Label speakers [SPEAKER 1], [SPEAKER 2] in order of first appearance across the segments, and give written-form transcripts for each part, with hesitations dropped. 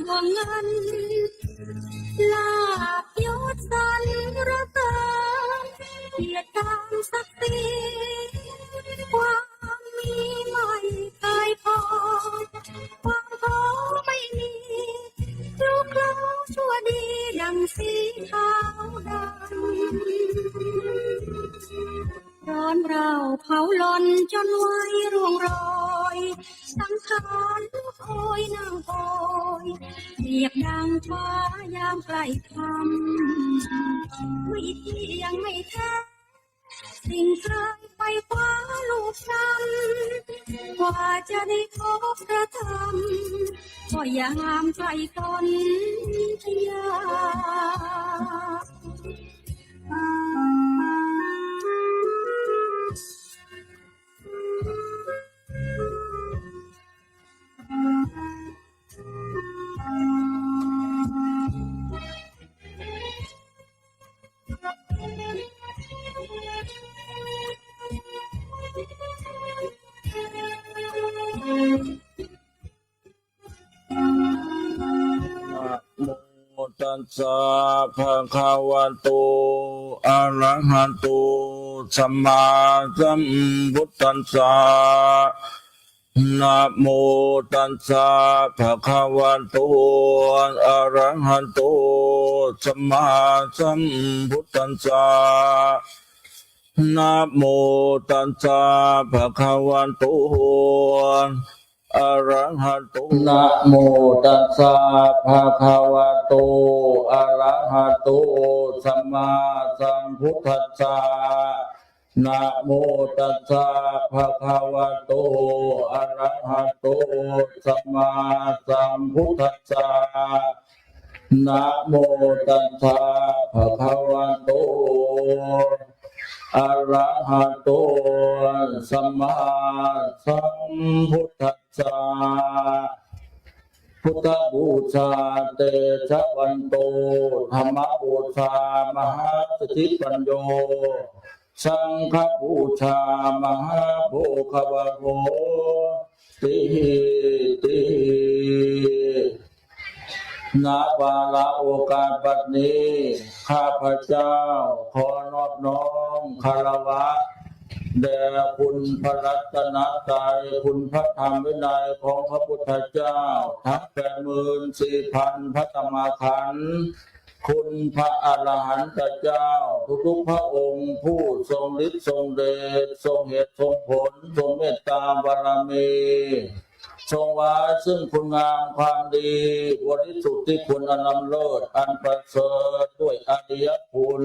[SPEAKER 1] วงเงินลาบยศสรรเสริญเกียรติการศักดิ์ศรีความมีไม่เคยพอความท้อไม่มีลูกเราชั่วดีดังสีขาวดำร้อนเราเผาหล่นจนไว้ร่วงโรยสังขารลูกโอยนั่งโอยเรียบดังฟ้ายามใกล้ค่ำไม่เที่ยงไม่แท้สิ่งเคยไปคว้าลูกช้ำกว่าจะได้พบพระธรรมก็ยามใกล้ต้นทยา
[SPEAKER 2] ตัสสะภะคะวะโตอะระหะโตสัมมาสัมพุทธัสสะนะโมตัสสะภะคะวะโตอะระหะโตสัมมาสัมพุทธัสสะนะโมตัสสะภะคะวะโตอะระหะโตนะโมตัสสะภะคะวะโตอะระหะโตสัมมาสัมพุทธัสสะนะโมตัสสะภะคะวะโตอะระหะโตสัมมาสัมพุทธัสสะนะโมตัสสะภะคะวะโตอะระหะโตสัมมาสัมพุทธัสสะพุทธบูชาเตชะวันโตธรรมบูชามหาสติปัญโยสังฆบูชามหาโภควโรติติณวาระโอกาสบัดนี้ข้าพเจ้าขอนอบน้อมคารวะแด่คุณพระรัตนตรัยคุณพระธรรมวินัยของพระพุทธเจ้าทั้ง84,000พระธรรมขันธ์คุณพระอรหันตเจ้าทุกๆพระองค์ผู้ทรงฤทธิ์ทรงเดชทรงเหตุทรงผลทรงเมตตาบารมีทรงไว้ซึ่งคุณงามความดีบริสุทธิ์ที่คุณอนำเลิศอันประเสริฐด้วยอริยคุณ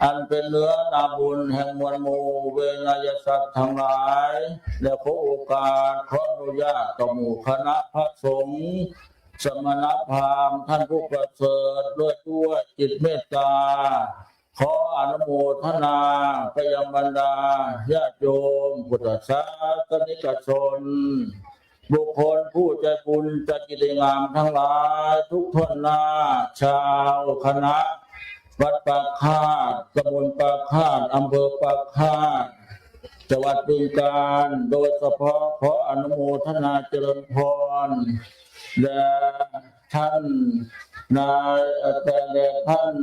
[SPEAKER 2] อันเป็นเนื้อนาบุญแห่งมวลหมู่เวนยสัตว์ทั้งหลายและขอโอกาสขออนุญาตต่อหมู่คณะพระสงฆ์สมณพราหมณ์ท่านผู้ประเสริฐด้วยจิตเมตตาขออนุโมทนาไปยังบรรดาญาติโยมพุทธศาสนิกชนบุคคลผู้ใจบุญใจกิจงามทั้งหลายทุกท่านหน้าชาวคณะวัดปากคาดตำบลปากคาดอำเภอปากคาดจังหวัดบึงกาฬโดยเฉพาะขออนุโมทนาเจริญพรและท่านนายแต่ท่าน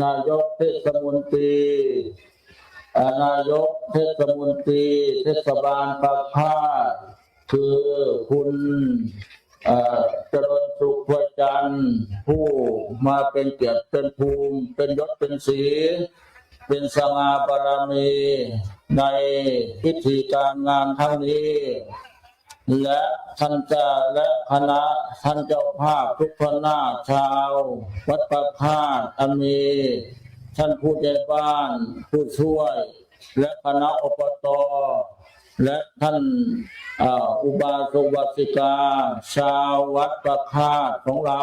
[SPEAKER 2] นายกเทศมนตรีนายกเทศมนตรีเทศบาลปากคาดคือคุณเจริญสุขพวจันทร์ผู้มาเป็นเกียรติเป็นภูมิเป็นยศเป็นศรีเป็นสง่าบารมีในพิธีการงานครั้งนี้และท่านเจ้าและคณะท่านเจ้าภาพทุกคณะชาววัดประพาสอันมีท่านผู้ใหญ่บ้านผู้ช่วยและคณะอบตและท่านอุบาสกอุบาสิกาชาววัดประพาสของเรา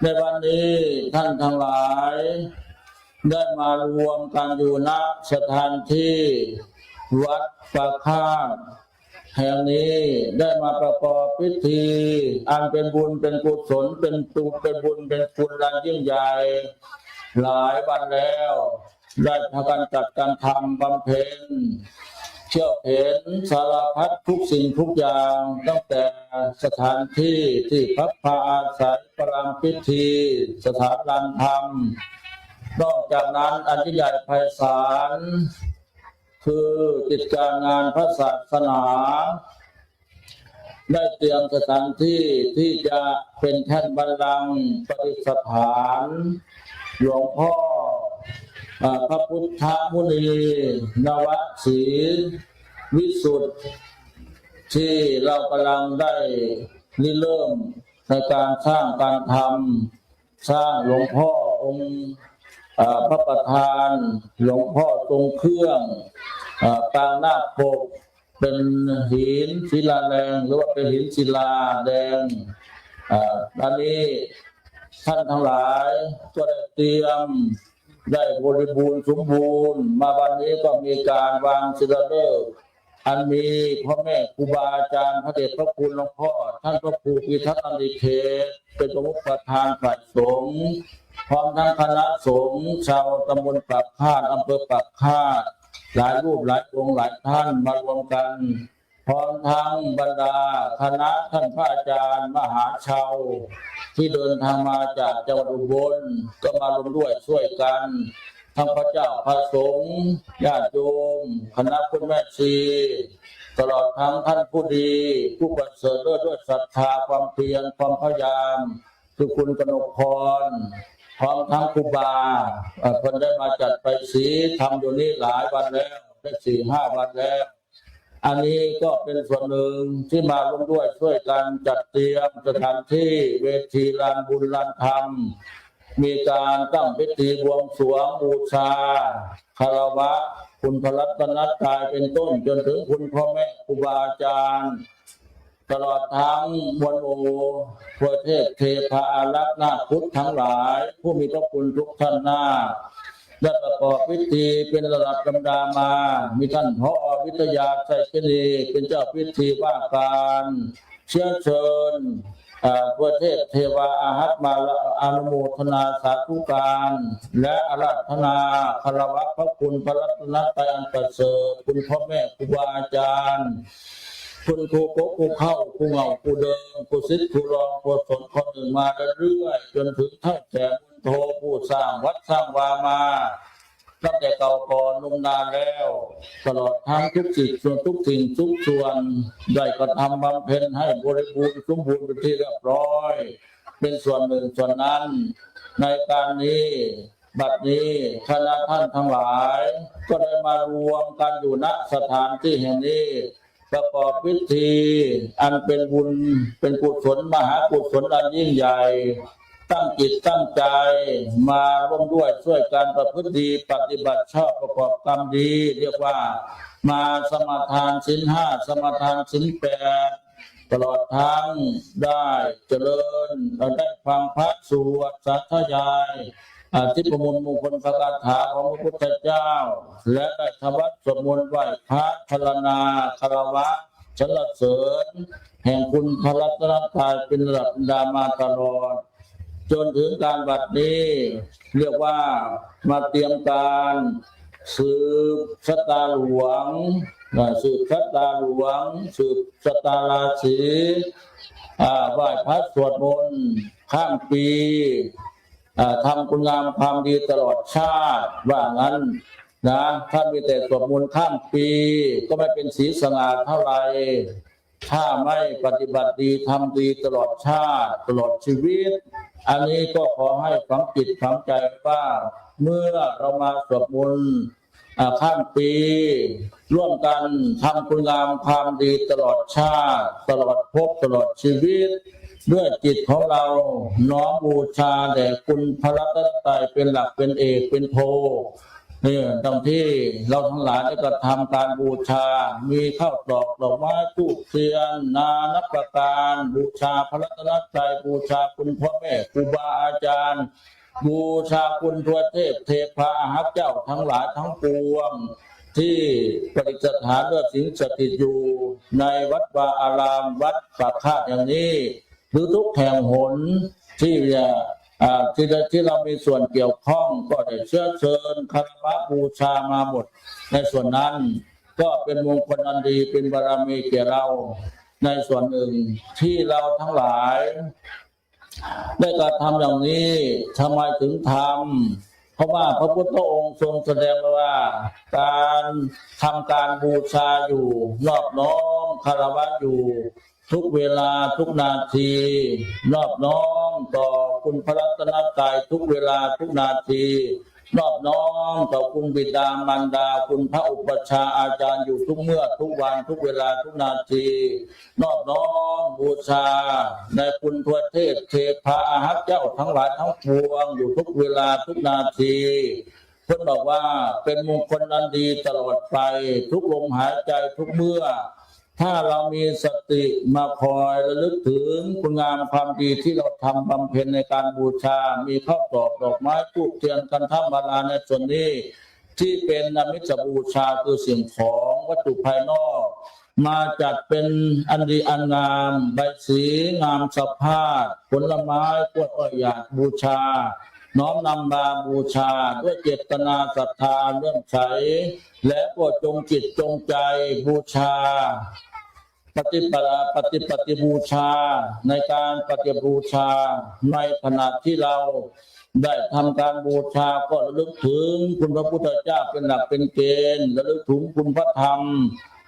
[SPEAKER 2] ในวันนี้ท่านทั้งหลายได้มารวมกันอยู่ณสถานที่วัดประพาสแห่งนี้ได้มาประกอบพิธีอันเป็นบุญเป็นกุศลเป็นบุญเป็นคุณอันยิ่งใหญ่หลายวันแล้วได้พากันจัดการทำบำเพ็ญ เที่ยวเห็นสารพัดทุกสิ่งทุกอย่างตั้งแต่สถานที่ที่พักพาอาศัยประรำพิธีสถานลานธรรมนอกจากนั้นอันที่ใหญ่ไพศาลคือกิจการงานพระศาสนาได้เตรียมสถานที่ที่จะเป็นแท่นบัลลังก์ประดิษฐานหลวงพ่อพระพุทธมุนีนวศรีวิสุทธิ์ที่เรากำลังได้ริเริ่มในการสร้างการทำสร้างหลวงพ่อองค์พระประธานหลวงพ่อทรงเครื่องปางนาคปกเป็นหินศิลาแดงหรือว่าเป็นหินศิลาแดงอันนี้ท่านทั้งหลายก็ได้เตรียมได้บริบูรณ์สมบูรณ์มาวันนี้ก็มีการวางศิลาฤกษ์อันมีพ่อแม่ครูบาอาจารย์พระเดชพระคุณหลวงพ่อท่านพระครูพิทักษ์อนิเขตเป็นประธานฝ่ายสงฆ์พร้อมทั้งคณะสงฆ์ชาวตำบลปากคาดอำเภอปากคาดหลายรูปหลายองค์หลายท่านมารวมกันพร้อมทั้งบรรดาคณะท่านพระอาจารย์มหาชาวที่เดินทางมาจากจังหวัดอุบลก็มารวมด้วยช่วยกันทั้งพระเจ้าพระสงฆ์ญาติโยมคณะคุณแม่ชีตลอดทั้งท่านผู้ดีผู้ประเสริฐด้วยศรัทธาความเพียรความพยายามคือคุณกนกพรพร้อมทั้งครูบาคนได้มาจัดไปสีทำอยู่นี่หลายวันแล้วได้4-5 วันแล้วอันนี้ก็เป็นส่วนหนึ่งที่มาร่วมด้วยช่วยกันจัดเตรียมสถานที่เวทีลานบุญลานธรรมมีการตั้งพิธีบวงสรวงบูชาคารวะคุณพระรัตนตรัยเป็นต้นจนถึงคุณพ่อแม่ครูบาอาจารย์ตลอดทั้งมวลโอพระเทพเทพอารักษ์นาคพุทธทั้งหลายผู้มีพระคุณทุกท่านหน้าได้ประกอบพิธีเป็นระดับลำดามามีท่านผอ.วิทยาไสยคณีเป็นเจ้าพิธีว่าการเชื้อเชิญพระเทพเทวาอาหัตมาอนุโมทนาสาธุการและอาราธนาคารวะพระคุณพระรัตนตรัยอันประเสริฐคุณพ่อแม่ครูบาอาจารย์คุณครูโกครูเข้าครูเหงาครูเดิมครูศิษย์ครูรองครูสนคนหนึ่งมาเรื่อยจนถึงท่านแก่บุญโทผู้สร้างวัดสร้างวามาตั้งแต่เก่าก่อนนุ่มนานแล้วตลอดทั้งทุกสิ่งส่วนทุกสิ่งทุกส่วนได้กระทำบำเพ็ญให้บริบูรณ์สมบูรณ์เป็นที่เรียบร้อยเป็นส่วนหนึ่งส่วนนั้นในการนี้บัดนี้คณะท่านทั้งหลายก็ได้มารวมกันอยู่ณสถานที่แห่งนี้ประกอบพิธีอันเป็นบุญเป็นกุศลมหากุศลอันยิ่งใหญ่ตั้งจิตตั้งใจมาร่วมด้วยช่วยกันประพฤติดีปฏิบัติชอบประกอบกรรมดีเรียกว่ามาสมาทานศีล 5สมาทานศีล 8ตลอดทั้งได้เจริญได้ฟังพระสวดสาธยายที่ประมวลมงคลพระคาถาของพระพุทธเจ้าและได้ทำวัดสวดมนต์ไหว้พระพรรณนาคารวะสรรเสริญแห่งคุณพระรัตนตรัยเป็นระดับดามาตลอดจนถึงการบัดนี้เรียกว่ามาเตรียมการสืบชะตาหลวงสืบชะตาหลวงสืบชะตาราศีไหว้พระสวดมนต์ข้ามปีทำคุณงามความดีตลอดชาติว่างั้นนะถ้ามีแต่สวดมนต์ข้ามปีก็ไม่เป็นสีสง่าเท่าไหร่ถ้าไม่ปฏิบัติดีทำดีตลอดชาติตลอดชีวิตอันนี้ก็ขอให้ฝังจิตฝังใจว่าเมื่อเรามาสวดมนต์ข้ามปีร่วมกันทำคุณงามความดีตลอดชาติตลอดภพตลอดชีวิตด้วยจิตของเราน้อมบูชาแด่คุณพระรัตนตรัยเป็นหลักเป็นเอกเป็นโพเนี่ยตรงที่เราทั้งหลายได้กระทำการบูชามีข้าวตอกดอกไม้ธูปเทียนนานับประการบูชาพระรัตนตรัยบูชาคุณพ่อแม่ครูบาอาจารย์บูชาคุณทวเทพเทพาอาหักเจ้าทั้งหลายทั้งปวงที่ประดิษฐานด้วยสิ่งศักดิ์สิทธิ์อยู่ในวัดวาอารามวัดปากคาดอย่างนี้หรือทุกแห่งหนที่ที่เรามีส่วนเกี่ยวข้องก็ได้เชื้อเชิญคารวะบูชามาหมดในส่วนนั้น ก็เป็นมงคลอันดีเป็นบารมีแก่เราในส่วนหนึ่งที่เราทั้งหลายได้กระทำอย่างนี้ทำไมถึงทำเพราะว่าพระพุทธองค์ทรงแสดงว่าการทำการบูชาอยู่นอบน้อมคารวะอยู่ทุกเวลาทุกนาทีนอบน้อมต่อคุณพระรัตนตรัยทุกเวลาทุกนาทีนอบน้อมต่อคุณบิดามารดาคุณพระอุปัชฌาย์อาจารย์อยู่ทุกเมื่อทุกวันทุกเวลาทุกนาทีนอบน้อมบูชาในคุณทวเทพเทพาอาหัตเจ้าทั้งหลายทั้งปวงอยู่ทุกเวลาทุกนาทีเพื่อนบอกว่าเป็นมงคลอันดีตลอดไปทุกลมหายใจทุกเมื่อถ้าเรามีสติมาคอยระลึกถึงคุณงามความดีที่เราทำบำเพ็ญในการบูชามีข้าวตอกดอกไม้ธูปเทียนกันทำบาลาในส่วนนี้ที่เป็นอมิสบูชาคือสิ่งของวัตถุภายนอกมาจัดเป็นอันดีอันงามใบสีงามสะพาดผลไม้กล้วยอ้อยหยาดบูชาน้อมนำมาบูชาด้วยเจตนาศรัทธาเลื่อมใสและก็จงจิตจงใจบูชาปฏิบูชาในการปฏิบูชาในขณะที่เราได้ทำการบูชาก็ระลึกถึงคุณพระพุทธเจ้าเป็นหลักเป็นเกณฑ์ระลึกถึงคุณพระธรรม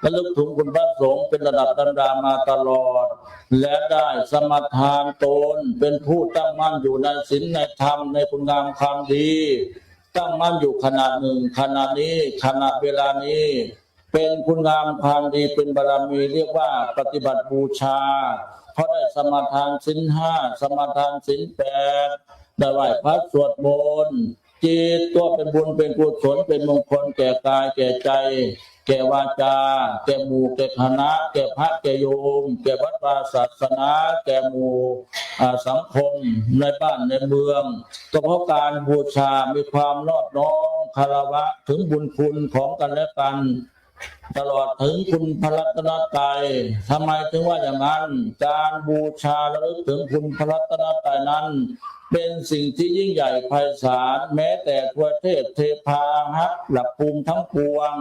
[SPEAKER 2] ระลึกถึงคุณพระสงฆ์เป็นระดับดำดามาตลอดและได้สมทานตนเป็นผู้ตั้งมั่นอยู่ในศีลในธรรมในคุณงามความดีตั้งมั่นอยู่ขณะหนึ่งขณะนี้ขณะเวลานี้เป็นคุณงามความดีเป็นบารมีเรียกว่าปฏิบัติบูชาเพราะได้สมาทานศีลห้าสมาทานศีลแปดได้ไหว้พระสวดมนต์จิตตัวเป็นบุญเป็นกุศลเป็นมงคลแก่กายแก่ใจแก่วาจาแก่หมู่แก่คณะแก่พระแก่โยมแก่วัดวาศาสนาแก่หมู่สังคมในบ้านในเมืองก็เพราะการบูชามีความนอบน้อมคารวะถึงบุญคุณของกันและกันตลอดถึงคุณพระรัตนตรัยทำไมถึงว่าอย่างนั้นการบูชาระลึกถึงคุณพระรัตนตรัยนั้นเป็นสิ่งที่ยิ่งใหญ่ไพศาลแม้แต่ทวเทพเทพาหักหลักภูมิทั้งปวง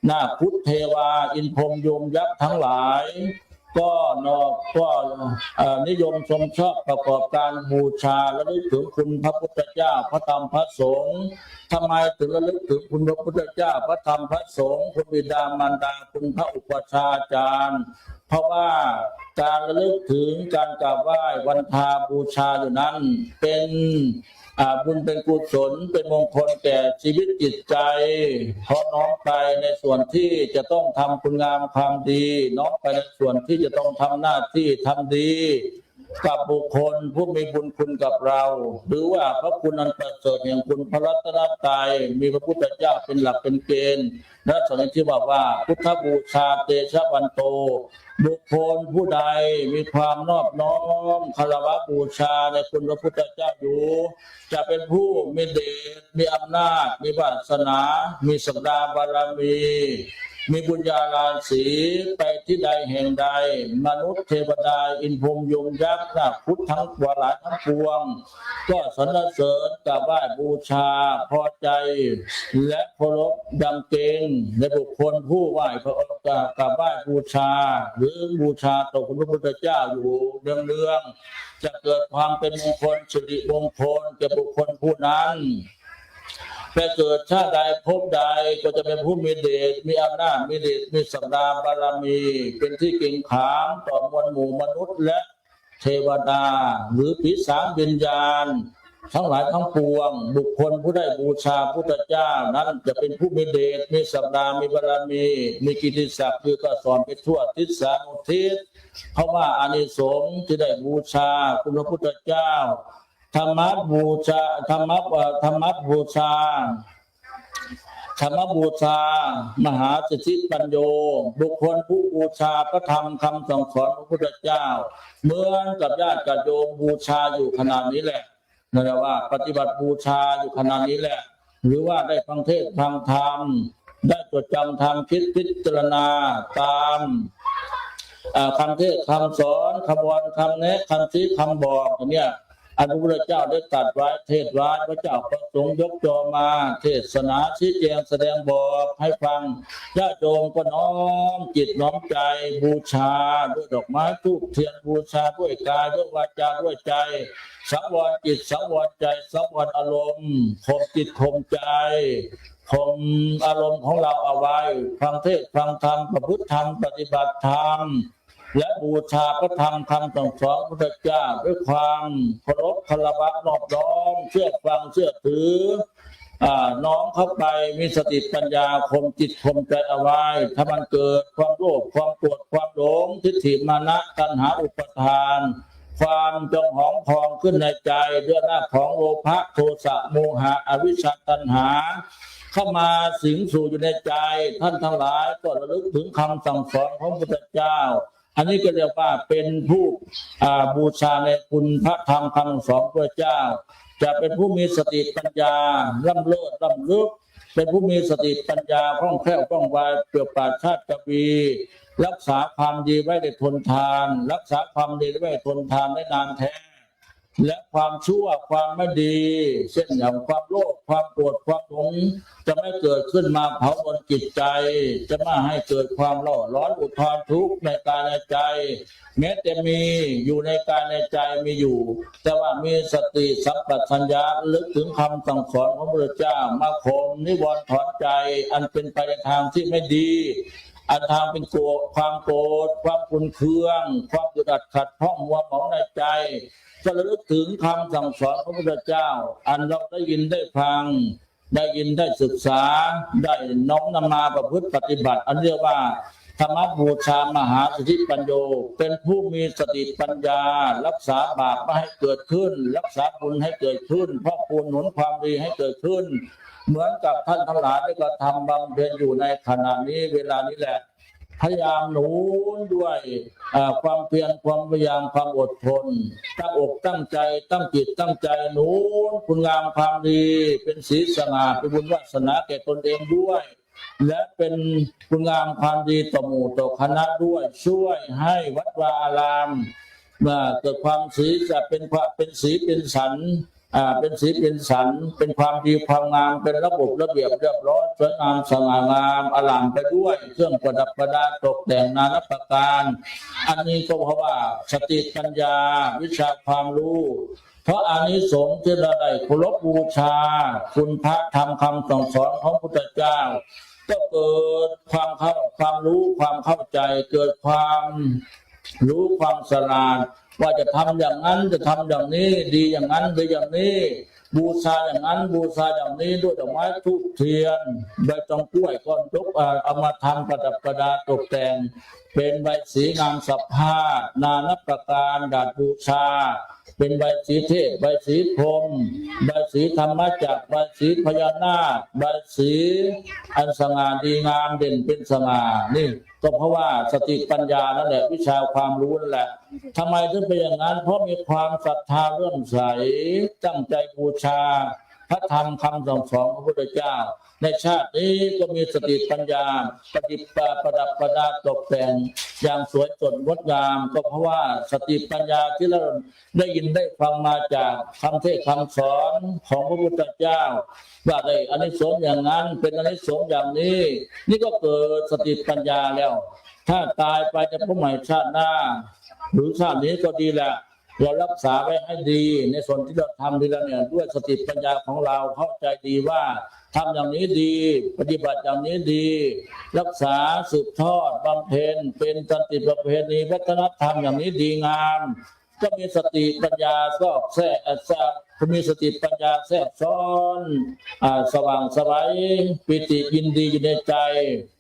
[SPEAKER 2] นาคพุทธเทวาอินพรหมยมยักษ์ทั้งหลายก็นิยมชมชอบประกอบการบูชาและระลึกถึงคุณพระพุทธเจ้าพระธรรมพระสงฆ์ทำไมถึงระลึกถึงคุณพระพุทธเจ้าพระธรรมพระสงฆ์คุณบิดามารดาคุณพระอุปัชฌาย์อาจารย์เพราะว่าการระลึกถึงการกราบไหว้วันทาบูชาอยู่นั้นเป็นบุญเป็นกุศลเป็นมงคลแก่ชีวิตจิตใจเพราะน้อมไปในส่วนที่จะต้องทำคุณงามความดีน้อมไปในส่วนที่จะต้องทำหน้าที่ทำดีกับบุคคลผู้มีบุญคุณกับเราหรือว่าพระคุณอันประเสริฐแห่งคุณพระรัตนตรัยมีพระพุทธเจ้าเป็นหลักเป็นเกณฑ์และสอนที่บอกว่าพุทธบูชาเตชะวันโตบุคคลผู้ใดมีความนอบน้อมคารวะบูชาในคุณพระพุทธเจ้าอยู่จะเป็นผู้มีเดชมีอำนาจมีวาสนามีศักดาบารมีมีบุญญาราศีไปที่ใดแห่งใดมนุษย์เทวดาอินพรหมยมยักษ์นาคพุทธทั้งวาระทั้งปวงก็สรรเสริญกราบไหว้บูชาพอใจและเคารพยำเกรงในบุคคลผู้ไหว้พระองค์กราบไหว้บูชาหรือบูชาต่อคุณพระพุทธเจ้าอยู่เนืองๆจะเกิดความเป็นมงคลสิริมงคลแก่บุคคลผู้นั้นไปเกิดชาติใดภพใดก็จะเป็นผู้มีเดชมีอำนาจมีเดชมีศักดาบารมีเป็นที่เก่งขามต่อมวลหมู่มนุษย์และเทวดาหรือผีสางวิญญาณทั้งหลายทั้งปวงบุคคลผู้ได้บูชาพุทธเจ้านั้นจะเป็นผู้มีเดชมีศักดามีบารมีมีกิตติศักดิ์คือก็สอนไปทั่วทิศสานุทิศเพราะว่าอานิสงส์ที่ได้บูชาคุณพระพุทธเจ้าธรรมบูชาธรรมบูชามหาสิทธิปัญโยบุคคลผู้บูชาพระธรรมคำสั่งสอนพระพุทธเจ้าเหมือนกับญาติโยมบูชาอยู่ขนาดนี้แหละนั่นแหละว่าปฏิบัติบูชาอยู่ขนาดนี้แหละหรือว่าได้ฟังเทศน์ฟังธรรมได้จดจำธรรมคิดพิจารณาตามคำเทศน์คำสอนคำวอนคำแนะคำชี้คำบอกอย่างเนี้ย อันพระพุทธเจ้าได้ตรัสไว้เทศไว้พระเจ้าประสงค์ยกจอมาเทศนาชี้แจงแสดงบอกให้ฟังญาติโยมก็น้อมจิตน้อมใจบูชาด้วยดอกไม้ธูปเทียนบูชาด้วยกายด้วยวาจาด้วยใจสังวรจิตสังวรใจสังวรอารมณ์ข่มจิตข่มใจข่มอารมณ์ของเราเอาไว้ฟังเทศน์ฟังธรรมประพฤติธรรมปฏิบัติธรรมและบูชาพระธรรมคำสั่งสอนพระพุทธเจ้าด้วยความเคารพคารวะนอบน้อมเชื่อฟังเชื่อถือน้อมเข้าไปมีสติปัญญาข่มจิตข่มใจเอาไว้ถ้ามันเกิดความโลภความโกรธความหลงทิฏฐิมานะตัณหาอุปทานความจองหองพองขึ้นในใจด้วยหน้าของโลภะโทสะโมหะอวิชชาตัณหาเข้ามาสิงสู่อยู่ในใจท่านทั้งหลายก็ระลึกถึงคำสั่งสอนของพระพุทธเจ้าอันนี้ก็เรียกว่าเป็นผู้บูชาในคุณพระธรรมคำสอนพระเจ้าจะเป็นผู้มีสติปัญญาล่ำเลิศล่ำลึกเป็นผู้มีสติปัญญาคล่องแคล่วว่องไวเปรียบปราดชาติกวีรักษาความดีไว้ได้ทนทานรักษาความดีไว้ทนทานได้นานแท้และความชั่วความไม่ดีเช่นอย่างความโลภความโกรธความหลงจะไม่เกิดขึ้นมาเผาบนจิตใจจะไม่ให้เกิดความร้อนอุทธรทุกข์ในกายในใจแม้แต่มีอยู่ในกายในใจมีอยู่แต่ว่ามีสติสัมปชัญญะลึกถึงคำสั่งสอนของพระพุทธเจ้ามาข่มนิวรณ์ถอนใจอันเป็นไปในทางที่ไม่ดีอันทางเป็นตัวความโกรธความขุ่นเคืองความอึดอัดขัดข้องมัวหมองในใจจะระลึกถึงคำสั่งสอนของพระพุทธเจ้าอันเราได้ยินได้ฟังได้ยินได้ศึกษาได้น้อมนำมาประพฤติปฏิบัติอันเรียกว่าธรรมบูชามหาสิทธิปัญโยเป็นผู้มีสติปัญญารักษาบาปไม่ให้เกิดขึ้นรักษาบุญให้เกิดขึ้นเพราะบุญหนุนความดีให้เกิดขึ้นเหมือนกับท่านทั้งหลายได้กระทำบำเพ็ญอยู่ในขณะนี้เวลานี้แหละพยายามหนุนด้วยความเพียรความพยายามความอดทนตั้งอกตั้งใจตั้งจิตตั้งใจหนุนคุณงามความดีเป็นศีลสง่าเป็นบุญวาสนาแก่ตนเองด้วยและเป็นคุณงามความดีต่อหมู่ต่อคณะด้วยช่วยให้วัดวาอารามเกิดความศีลจะเป็นศีลเป็นสันเป็นศีลเป็นสันเป็นความดีความงามเป็นระบบระเบียบเรียบร้อยสวยงามสง่างามอลามไปด้วยเครื่องประดับประดาตกแต่งนานาประการอันนี้ก็เพราะว่าสติปัญญาวิชาความรู้เพราะอานิสงส์ที่เราได้เคารพบูชาคุณพระธรรมคำสั่งสอนของพระพุทธเจ้าก็เกิดความรู้ความเข้าใจเกิดความรู้ความฉลาดว่าจะทำอย่างนั้นจะทำอย่างนี้ดีอย่างนั้นดีอย่างนี้บูชาอย่างนั้นบูชาอย่างนี้ด้วยดอกไม้ธูปเทียนใบตองกล้วยก้อนทุกเอามาทำประดับประดาตกแต่งเป็นใบสีงามสะพรั่งนานับประการดาษบูชาเป็นใบสีเทพใบสีพรหมใบสีธรรมจักรใบสีพญานาคใบสีอันสง่าดีงามเด่นเป็นสง่านี่ก็เพราะว่าสติปัญญานั่นแหละวิชาความรู้นั่นแหละทำไมถึงเป็นอย่างนั้นเพราะมีความศรัทธาเลื่อมใสตั้งใจบูชาพระธรรมคำสั่งสอนของพระพุทธเจ้าในชาตินี้ก็มีสติปัญญาประดับประดาตกแต่งอย่างสวยสดงดงามก็เพราะว่าสติปัญญาที่เราได้ยินได้ฟังมาจากคำเทศน์คำสอนของพระพุทธเจ้าว่าได้อานิสงส์อย่างนั้นเป็นอานิสงส์อย่างนี้นี่ก็เกิดสติปัญญาแล้วถ้าตายไปจะพบใหม่ชาติหน้าหรือชาตินี้ก็ดีแหละเรารักษาไว้ให้ดีในส่วนที่เราทำดีแล้วเนี่ยด้วยสติปัญญาของเราเข้าใจดีว่าทำอย่างนี้ดีปฏิบัติอย่างนี้ดีรักษาสืบทอดบำเพ็ญเป็นสันติประเพณีวัฒนธรรมอย่างนี้ดีงามก็มีสติปัญญาก็แทรกมีสติปัญญาแทรกซ้อนสว่างไสวปิติยินดีอยู่ในใจ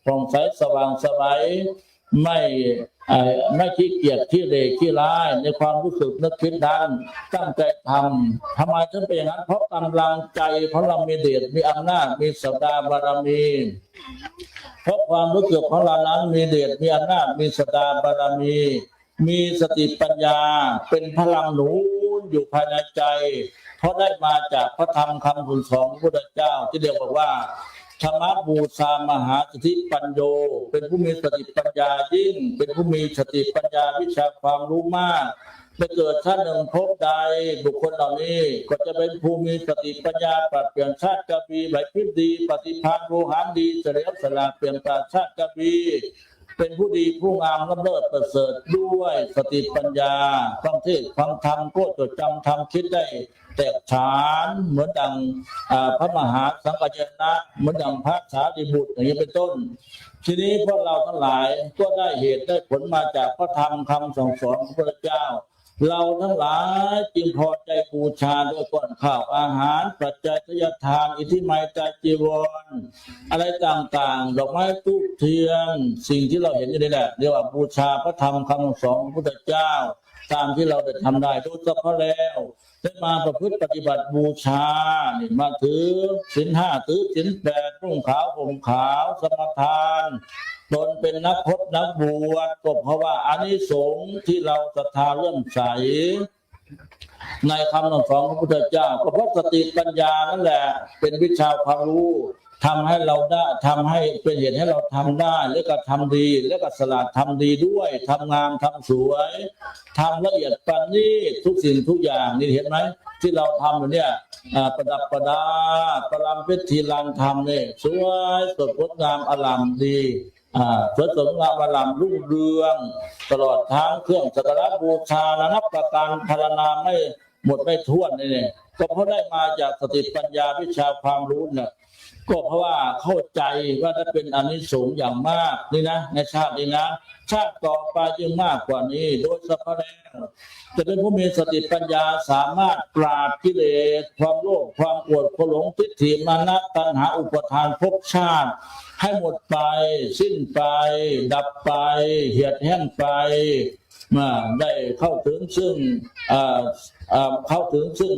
[SPEAKER 2] ผ่องใสสว่างไสวไม่ขี้เกียจขี้เหร่ขี้ร้ายในความรู้สึกนึกคิดดันตั้งใจทำทำไมถึงเป็นอย่างนั้นเพราะกำลังใจของเรามีเดชมีอำนาจมีสัพบารมีเพราะความรู้สึกของเรานั้นมีเดชมีอำนาจมีสัพบารมีมีสติปัญญาเป็นพลังหนุนอยู่ภายในใจเพราะได้มาจากพระธรรมคำสอนของพระพุทธเจ้าที่เรียกว่าธรรมบูชามหาสิทธิปัญโยเป็นผู้มีสติปัญญายิ่งเป็นผู้มีสติปัญญาวิชาความรู้มาก ไปเกิดชาติหนึ่งภพใดบุคคลเหล่านี้ก็จะเป็นผู้มีสติปัญญาปรับเปลี่ยนชาติกบีไหวพริบดีปฏิภาณโวหารดีเฉลียวฉลาดเปลี่ยนแปลงชาติกบีเป็นผู้ดีผู้งามล้ำเลิศประเสริฐด้วยสติปัญญาฟังเทศน์ฟังธรรมก็จดจำธรรมคิดได้แตกฉานเหมือนดังพระมหาสังฆยนะเหมือนดังพระสารีบุตรอย่างนี้เป็นต้นทีนี้พวกเราทั้งหลายก็ได้เหตุได้ผลมาจากพระธรรมคำสั่งสอนของพระเจ้าเราทั้งหลายจึงพอใจบูชาด้วยก้อนข้าวอาหารปัจจัยทยทานอิทธิไมยตรจีวรอะไรต่างๆดอกไม้ทูปเทียนสิ่งที่เราเห็นอยู่นี่แหละเรียกว่าบูชาพระธรรมคำสอนของพระพุทธเจ้าตามที่เราได้ทำได้โดยเฉพาะแล้วได้มาประพฤติปฏิบัติบูชานี่มาถือศีล 5ถือศีล 8นุ่งขาวห่มขาวสมทานตนเป็นนักพจน์นักบวชก็เพราะว่าอานิสงส์ที่เราศรัทธาเลื่อมใสในคำสั่งสอนของพระพุทธเจ้าก็เพราะสติปัญญานั่นแหละเป็นวิชาความรู้ทำให้เราได้ทำให้เป็นเหตุให้เราทำได้แล้วก็ทำดีแล้วก็สละทำดีด้วยทำงามทำสวยทำละเอียดปานนี้ทุกสิ่งทุกอย่างนี่เห็นไหมที่เราทำอยู่เนี่ยประดับประดาประลำพิธีลานธรรมเนี่ยสวยสดงดงามอลามดีสวยสดงามอลามรุ่งเรืองตลอดทั้งเครื่องสักการะบูชานับประการพรรณนาไม่หมดไม่ถ้วนนี่ก็เพราะได้มาจากสติปัญญาวิชาความรู้เนี่ยก็เพราะว่าเข้าใจว่าจะเป็นอานิสงส์อย่างมากนี่นะในชาตินี้นะชาติต่อไปยิ่งมากกว่านี้โดยเฉพาะแล้วจะเป็นผู้มีสติปัญญาสามารถปราบกิเลสความโลภความโกรธความหลงทิฏฐิมานะตัณหาอุปทานภพชาติให้หมดไปสิ้นไปดับไปเหี่ยวแห้งไปได้เข้าถึงซึ่ง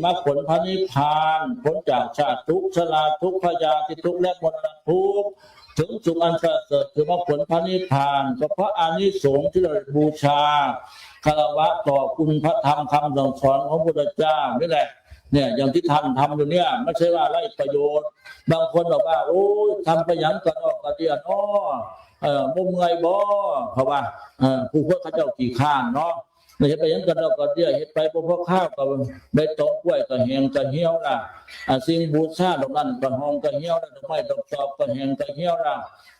[SPEAKER 2] มรรคผลพระนิพพานพ้นจากชาติทุกข์ชราทุกข์พยาธิทุกข์และมรณะทุกข์ถึงสุขอันประเสริฐคือมรรคผลพระนิพพานก็เพราะอานิสงส์ที่เราบูชาคารวะต่อคุณพระธรรมคำสั่งสอนของพระพุทธเจ้านี่แหละเนี่ยอย่างที่ท่านทำอยู่เนี่ยไม่ใช่ว่าไร้ประโยชน์บางคนบอกว่าโอ้ยทำไปอย่างกระดอกกระเดียดบ่เมื่อยบ่เพราะว่าผู้คนเขาเจ้ากี่ข้านเนาะไม่ใช่ไปยังกระดอกกระเดียดเฮ็ดไปเพราะข้าวกับใบตองกล้วยก็แห้งก็เหี่ยวล่ะสิ่งบูชาดอกนั้นก็หอมก็เหี่ยวดอกไม้ดอกตอบก็แห้งก็เหี่ยวล่ะ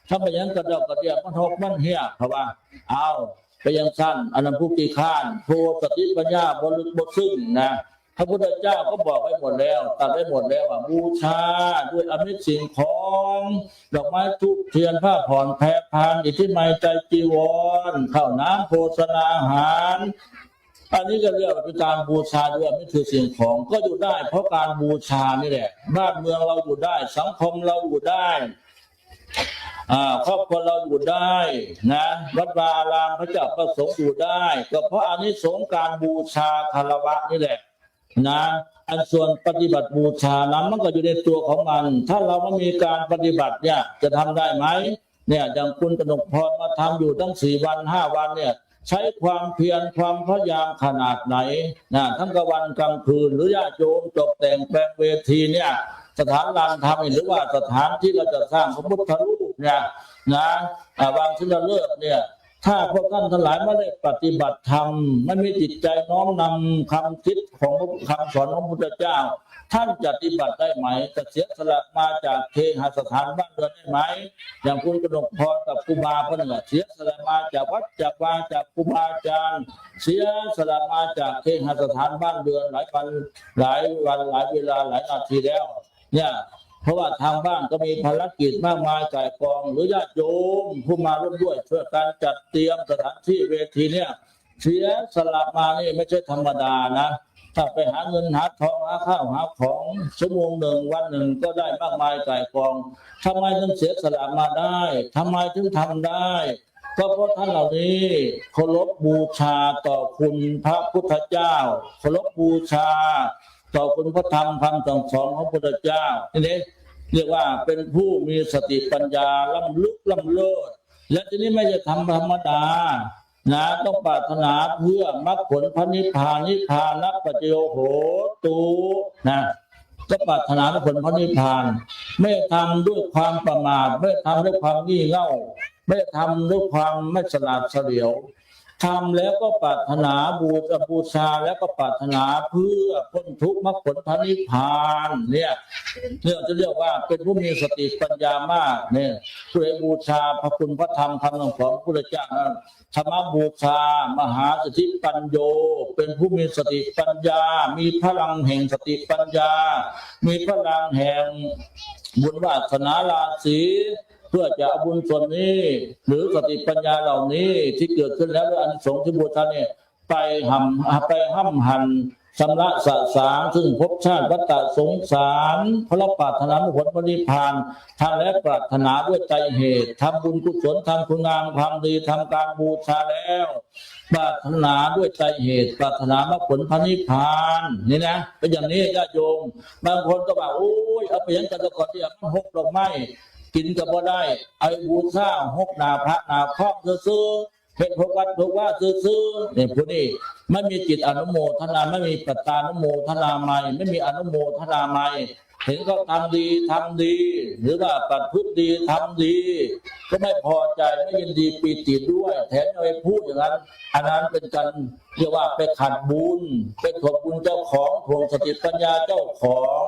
[SPEAKER 2] ถ้าไปยังกระดอกกระเดียดมันหกมันเหี่ยเพราะว่าเอาไปยังสั้นอันนั้นผู้กี่ข้านผู้สติปัญญาบ่ลึกบ่ซึ้งนะพระพุทธเจ้าก็บอกไว้หมดแล้วตัดไว้หมดแล้วว่าบูชาด้วยอมิตรสิ่งของดอกไม้ทูปเทียนผ้าผ่อนแพรพานอิทธิไมยตรจีวรข้าวน้ำโภชนาอาหารอันนี้ก็เรียกว่าเป็นการบูชาด้วยไม่คือสิ่งของก็อยู่ได้เพราะการบูชานี่แหละบ้านเมืองเราอยู่ได้สังคมเราอยู่ได้ครอบครัวเราอยู่ได้นะวัดวาอารามพระเจ้าประสงค์อยู่ได้ก็เพราะอานิสงส์การบูชาคารวะนี่แหละนะอันส่วนปฏิบัติบูชานั้นมันก็อยู่ในตัวของมันถ้าเราไม่มีการปฏิบัติเนี่ยจะทำได้ไหมเนี่ยอย่างคุณกนกพรมาทำอยู่ตั้ง4 วัน 5 วันเนี่ยใช้ความเพียรความพยายามขนาดไหนนะทั้งกลางวันกลางคืนหรือญาติโยมตกแต่งแปลงเวทีเนี่ยสถานลานธรรมหรือว่าสถานที่เราจะสร้างพระพุทธรูปเนี่ยนะวางศิลาฤกษ์เนี่ยถ้าพวกท่านทั้งหลายไม่ได้ปฏิบัติธรรมไม่มีจิตใจน้อมนำคำคิดของคำสอนของพระพุทธเจ้าท่านจะปฏิบัติได้ไหมจะเสียสละมาจากเคหสถานบ้านเรือนได้ไหมอย่างคุณกนกพรกับครูบาเพื่อนเสียสละมาจากวัดจากวาจากครูบาอาจารย์เสียสละมาจากเคหสถานบ้านเรือนหลายวันหลายเวลาหลายนาทีแล้วเนี่ยเพราะว่าทางบ้านก็มีภารกิจมากมายก่ายกองหรือญาติโยมผู้มาร่วมด้วยช่วยการจัดเตรียมสถานที่เวทีเนี่ยเสียสละมานี่ไม่ใช่ธรรมดานะถ้าไปหาเงินหาทองหาข้าวหาของชั่วโมงหนึ่งวันหนึ่งก็ได้มากมายก่ายกองทำไมถึงเสียสละมาได้ทำไมถึงทำได้ก็เพราะท่านเหล่านี้เคารพบูชาต่อคุณพระพุทธเจ้าเคารพบูชาต่อคุณพระธรรมคำสั่งสอนของพระพุทธเจ้านี่เรียกว่าเป็นผู้มีสติปัญญาล้ำลึกล้ำเลิศและทีนี้ไม่ใช่ทำธรรมดานะต้องปรารถนาเพื่อมรรคผลพระนิพพานนิพพานัปปัจจโยโหตุนะก็ปรารถนาผลพระนิพพานไม่ทำด้วยความประมาทไม่ทำด้วยความงี่เง่าไม่ทำด้วยความไม่ฉลาดเฉลียว ทำแล้วก็ปรารถนาบูชาแล้วก็ปรารถนาเพื่อพ้นทุกข์มรรคผลพระนิพพานเนี่ยจะเรียกว่าเป็นผู้มีสติปัญญามากเนี่ยผู้ใดบูชาพระคุณพระธรรมคำสอนของพระพุทธเจ้าธรรมบูชามหาสติปัญโยเป็นผู้มีสติปัญญามีพลังแห่งสติปัญญามีพลังแห่งบุญวาสนาราศีเพื่อจะเอาบุญส่วนนี้หรือสติปัญญาเหล่านี้ที่เกิดขึ้นแล้วด้วยอานิสงส์ที่บูชาเนี่ยไปห้ำหันชำระสะสางซึ่งภพชาติวัฏสงสารเพราะปรารถนาผลปณิพพานทางและปรารถนาด้วยใจเหตุทำบุญกุศลทำคุณงามความดีทำการบูชาแล้วปรารถนาด้วยใจเหตุปรารถนามรรคผลพระนิพพานนี่นะเป็นอย่างนี้ญาติโยมบางคนก็บอกโอ้ยเอาไปยังกันก่อนที่มันหกดอกไม้กินก็บ่ได้ไอ้บูชาหกนาพระนาครอบซื้อเห็นพวกวัดพวกว่าซื้อเนี่ยพวกนี้ไม่มีจิตอนุโมทนาไม่มีปัตตานุโมทนาไม่มีอนุโมทนาไม่เห็นเขาทำดีหรือว่าปฏิพฤติดีทำดีก็ไม่พอใจไม่ยินดีปีติด้วยแถมยังไปพูดอย่างนั้นอันนั้นเป็นการเรียกว่าไปขัดบุญไปถ่วงบุญเจ้าของถ่วงสติปัญญาเจ้าของ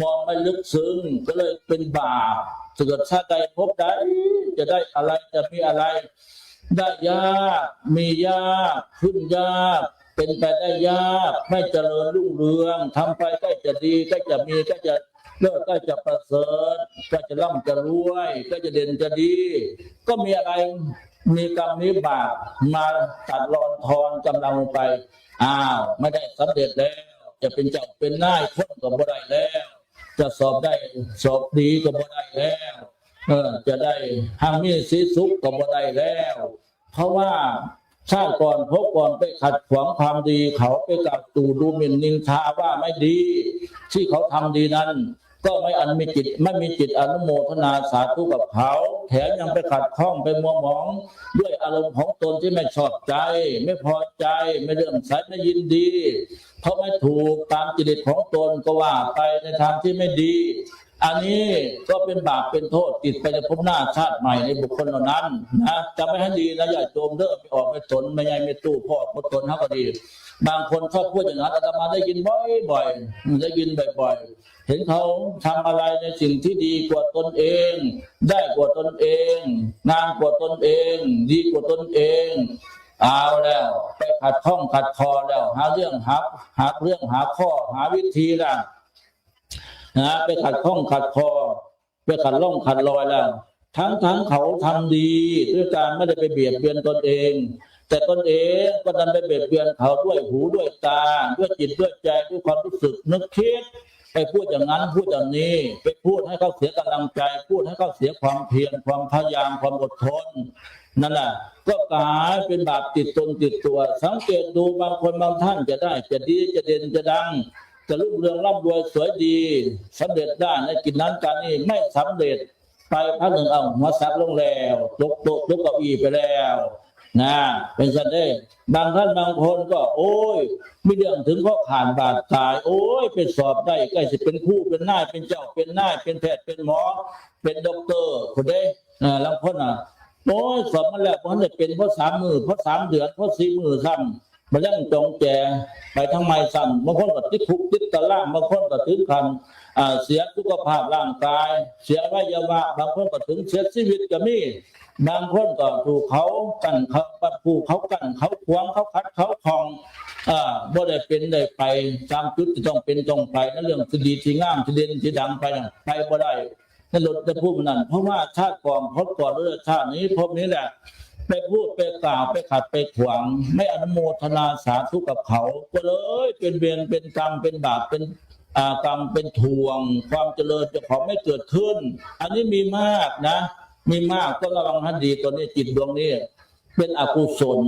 [SPEAKER 2] มองไม่ลึกซึ้งก็เลยเป็นบาปเกิดชาติใดพบใดจะได้อะไรจะมีอะไรได้ยากมียากขึ้นยากเป็นไปได้ยากไม่เจริญรุ่งเรืองทำไปก็จะดีก็จะมีก็จะเลิศก็จะประเสริฐก็จะร่ำจะรวยก็จะเด่นจะดีก็มีอะไรมีกรรมมีบาปมาตัดรอนทอนกำลังลงไปไม่ได้สำเร็จแล้วจะเป็นเจ้าเป็นนายพ้นก็บ่ได้แล้วจะสอบได้สอบดีก็บ่ได้แล้วจะได้หางมีสีสุขก็บ่ได้แล้วเพราะว่าชาติก่อนพบก่อนไปขัดขวางความดีเขาไปกับตู่ดูหมิ่นนินทาว่าไม่ดีที่เขาทำดีนั้นก็ไม่มีจิตอนุโมทนาสาธุกับเขาแถมยังไปขัดข้องไปมัวหมองด้วยอารมณ์ของตนที่ไม่ชอบใจไม่พอใจไม่เลื่อมใสไม่ยินดีเพราะไม่ถูกตามจริตของตนก็ว่าไปในทางที่ไม่ดีอันนี้ก็เป็นบาปเป็นโทษติดไปในภพหน้าชาติใหม่ในบุคคลเหล่านั้นนะจำไม่ให้ดีนะอย่าโจมเด้อไปออกไปตนไม่ใหญ่ไม่ตู้พ่อพดตนเท่าก็ดีบางคนชอบพูดอย่างนั้นอาตมาได้ยินบ่อยๆได้ยินบ่อยๆเห็นเขาทำอะไรในสิ่งที่ดีกว่าตนเองได้กว่าตนเองงามกว่าตนเองดีกว่าตนเองเอาแล้วไปขัดข้องขัดคอแล้วหาเรื่องหาข้อหาวิธีละไปขัดข้องขัดคอไปขัดล่องขัดลอยแล้วทั้งเขาทำดีด้วยการไม่ได้ไปเบียดเบียนตนเองแต่ตนเองก็ดันไปเบียดเบียนเขาด้วยหูด้วยตาด้วยจิตด้วยใจด้วยความรู้สึกนึกคิดไปพูดอย่างนั้นพูดอย่างนี้ไปพูดให้เขาเสียกำลังใจพูดให้เขาเสียความเพียรความพยายามความอดทนนั่นแหละก็กลายเป็นบาปติดตนติดตัวสังเกตดูบางคนบางท่านจะได้จะดีจะเด่นจะดังจะรุ่งเรืองร่ำรวยสวยดีสำเร็จได้ในกิจนั้นการนี้ไม่สำเร็จไปพักหนึ่งเอาหัวซักลงแล้วยกโต๊ะยกเก้าอี้ไปแล้วนะเป็นสันได้บางท่านบางคนก็โอ้ยมีเรื่องถึงข้อขาดบาดตายโอ้ยเป็นสอบได้ใกล้จะเป็นผู้เป็นนายเป็นเจ้าเป็นนายเป็นแพทย์เป็นหมอเป็นด็อกเตอร์คนได้บางคนโอ้ยสอบมาแล้วเพราะจะเป็นเพราะ3 มื้อเพราะ3 เดือนเพราะ4 มื้อซ้ำมายังจงแจไปทั้งไม่ซ้ำบางคนก็ติดคุกติดตารางบางคนก็ถึงขั้นเสียสุขภาพร่างกายเสียอวัยวะบางคนก็ถึงเสียชีวิตก็มีบางคนก็ถูกเขากั้นเขาปัดผู้เขากั้นเขาขวางเขาคัดเขาคลองบ่ได้เป็นได้ไปตามจุดที่ต้องเป็นต้องไปนั่นเรื่องที่ดีที่งามที่เด่นที่ดังไปนะไปบ่ได้นั่นหลุดจะพูดมันนั่นเพราะว่าชาติก่อนพบก่อนด้วยชาตินี้พบนี้แหละไปพูดไปกล่าวไปขัดไปขวางไม่อนุโมทนาสาธุกับเขาก็เลยเป็นเวรเป็นกรรมเป็นบาปเป็นกรรมเป็นทวงความเจริญจะขอไม่เกิดขึ้นอันนี้มีมากนะมีมากก็ระวังให้ดีตัวนี้จิตดวงนี้เป็นอกุศล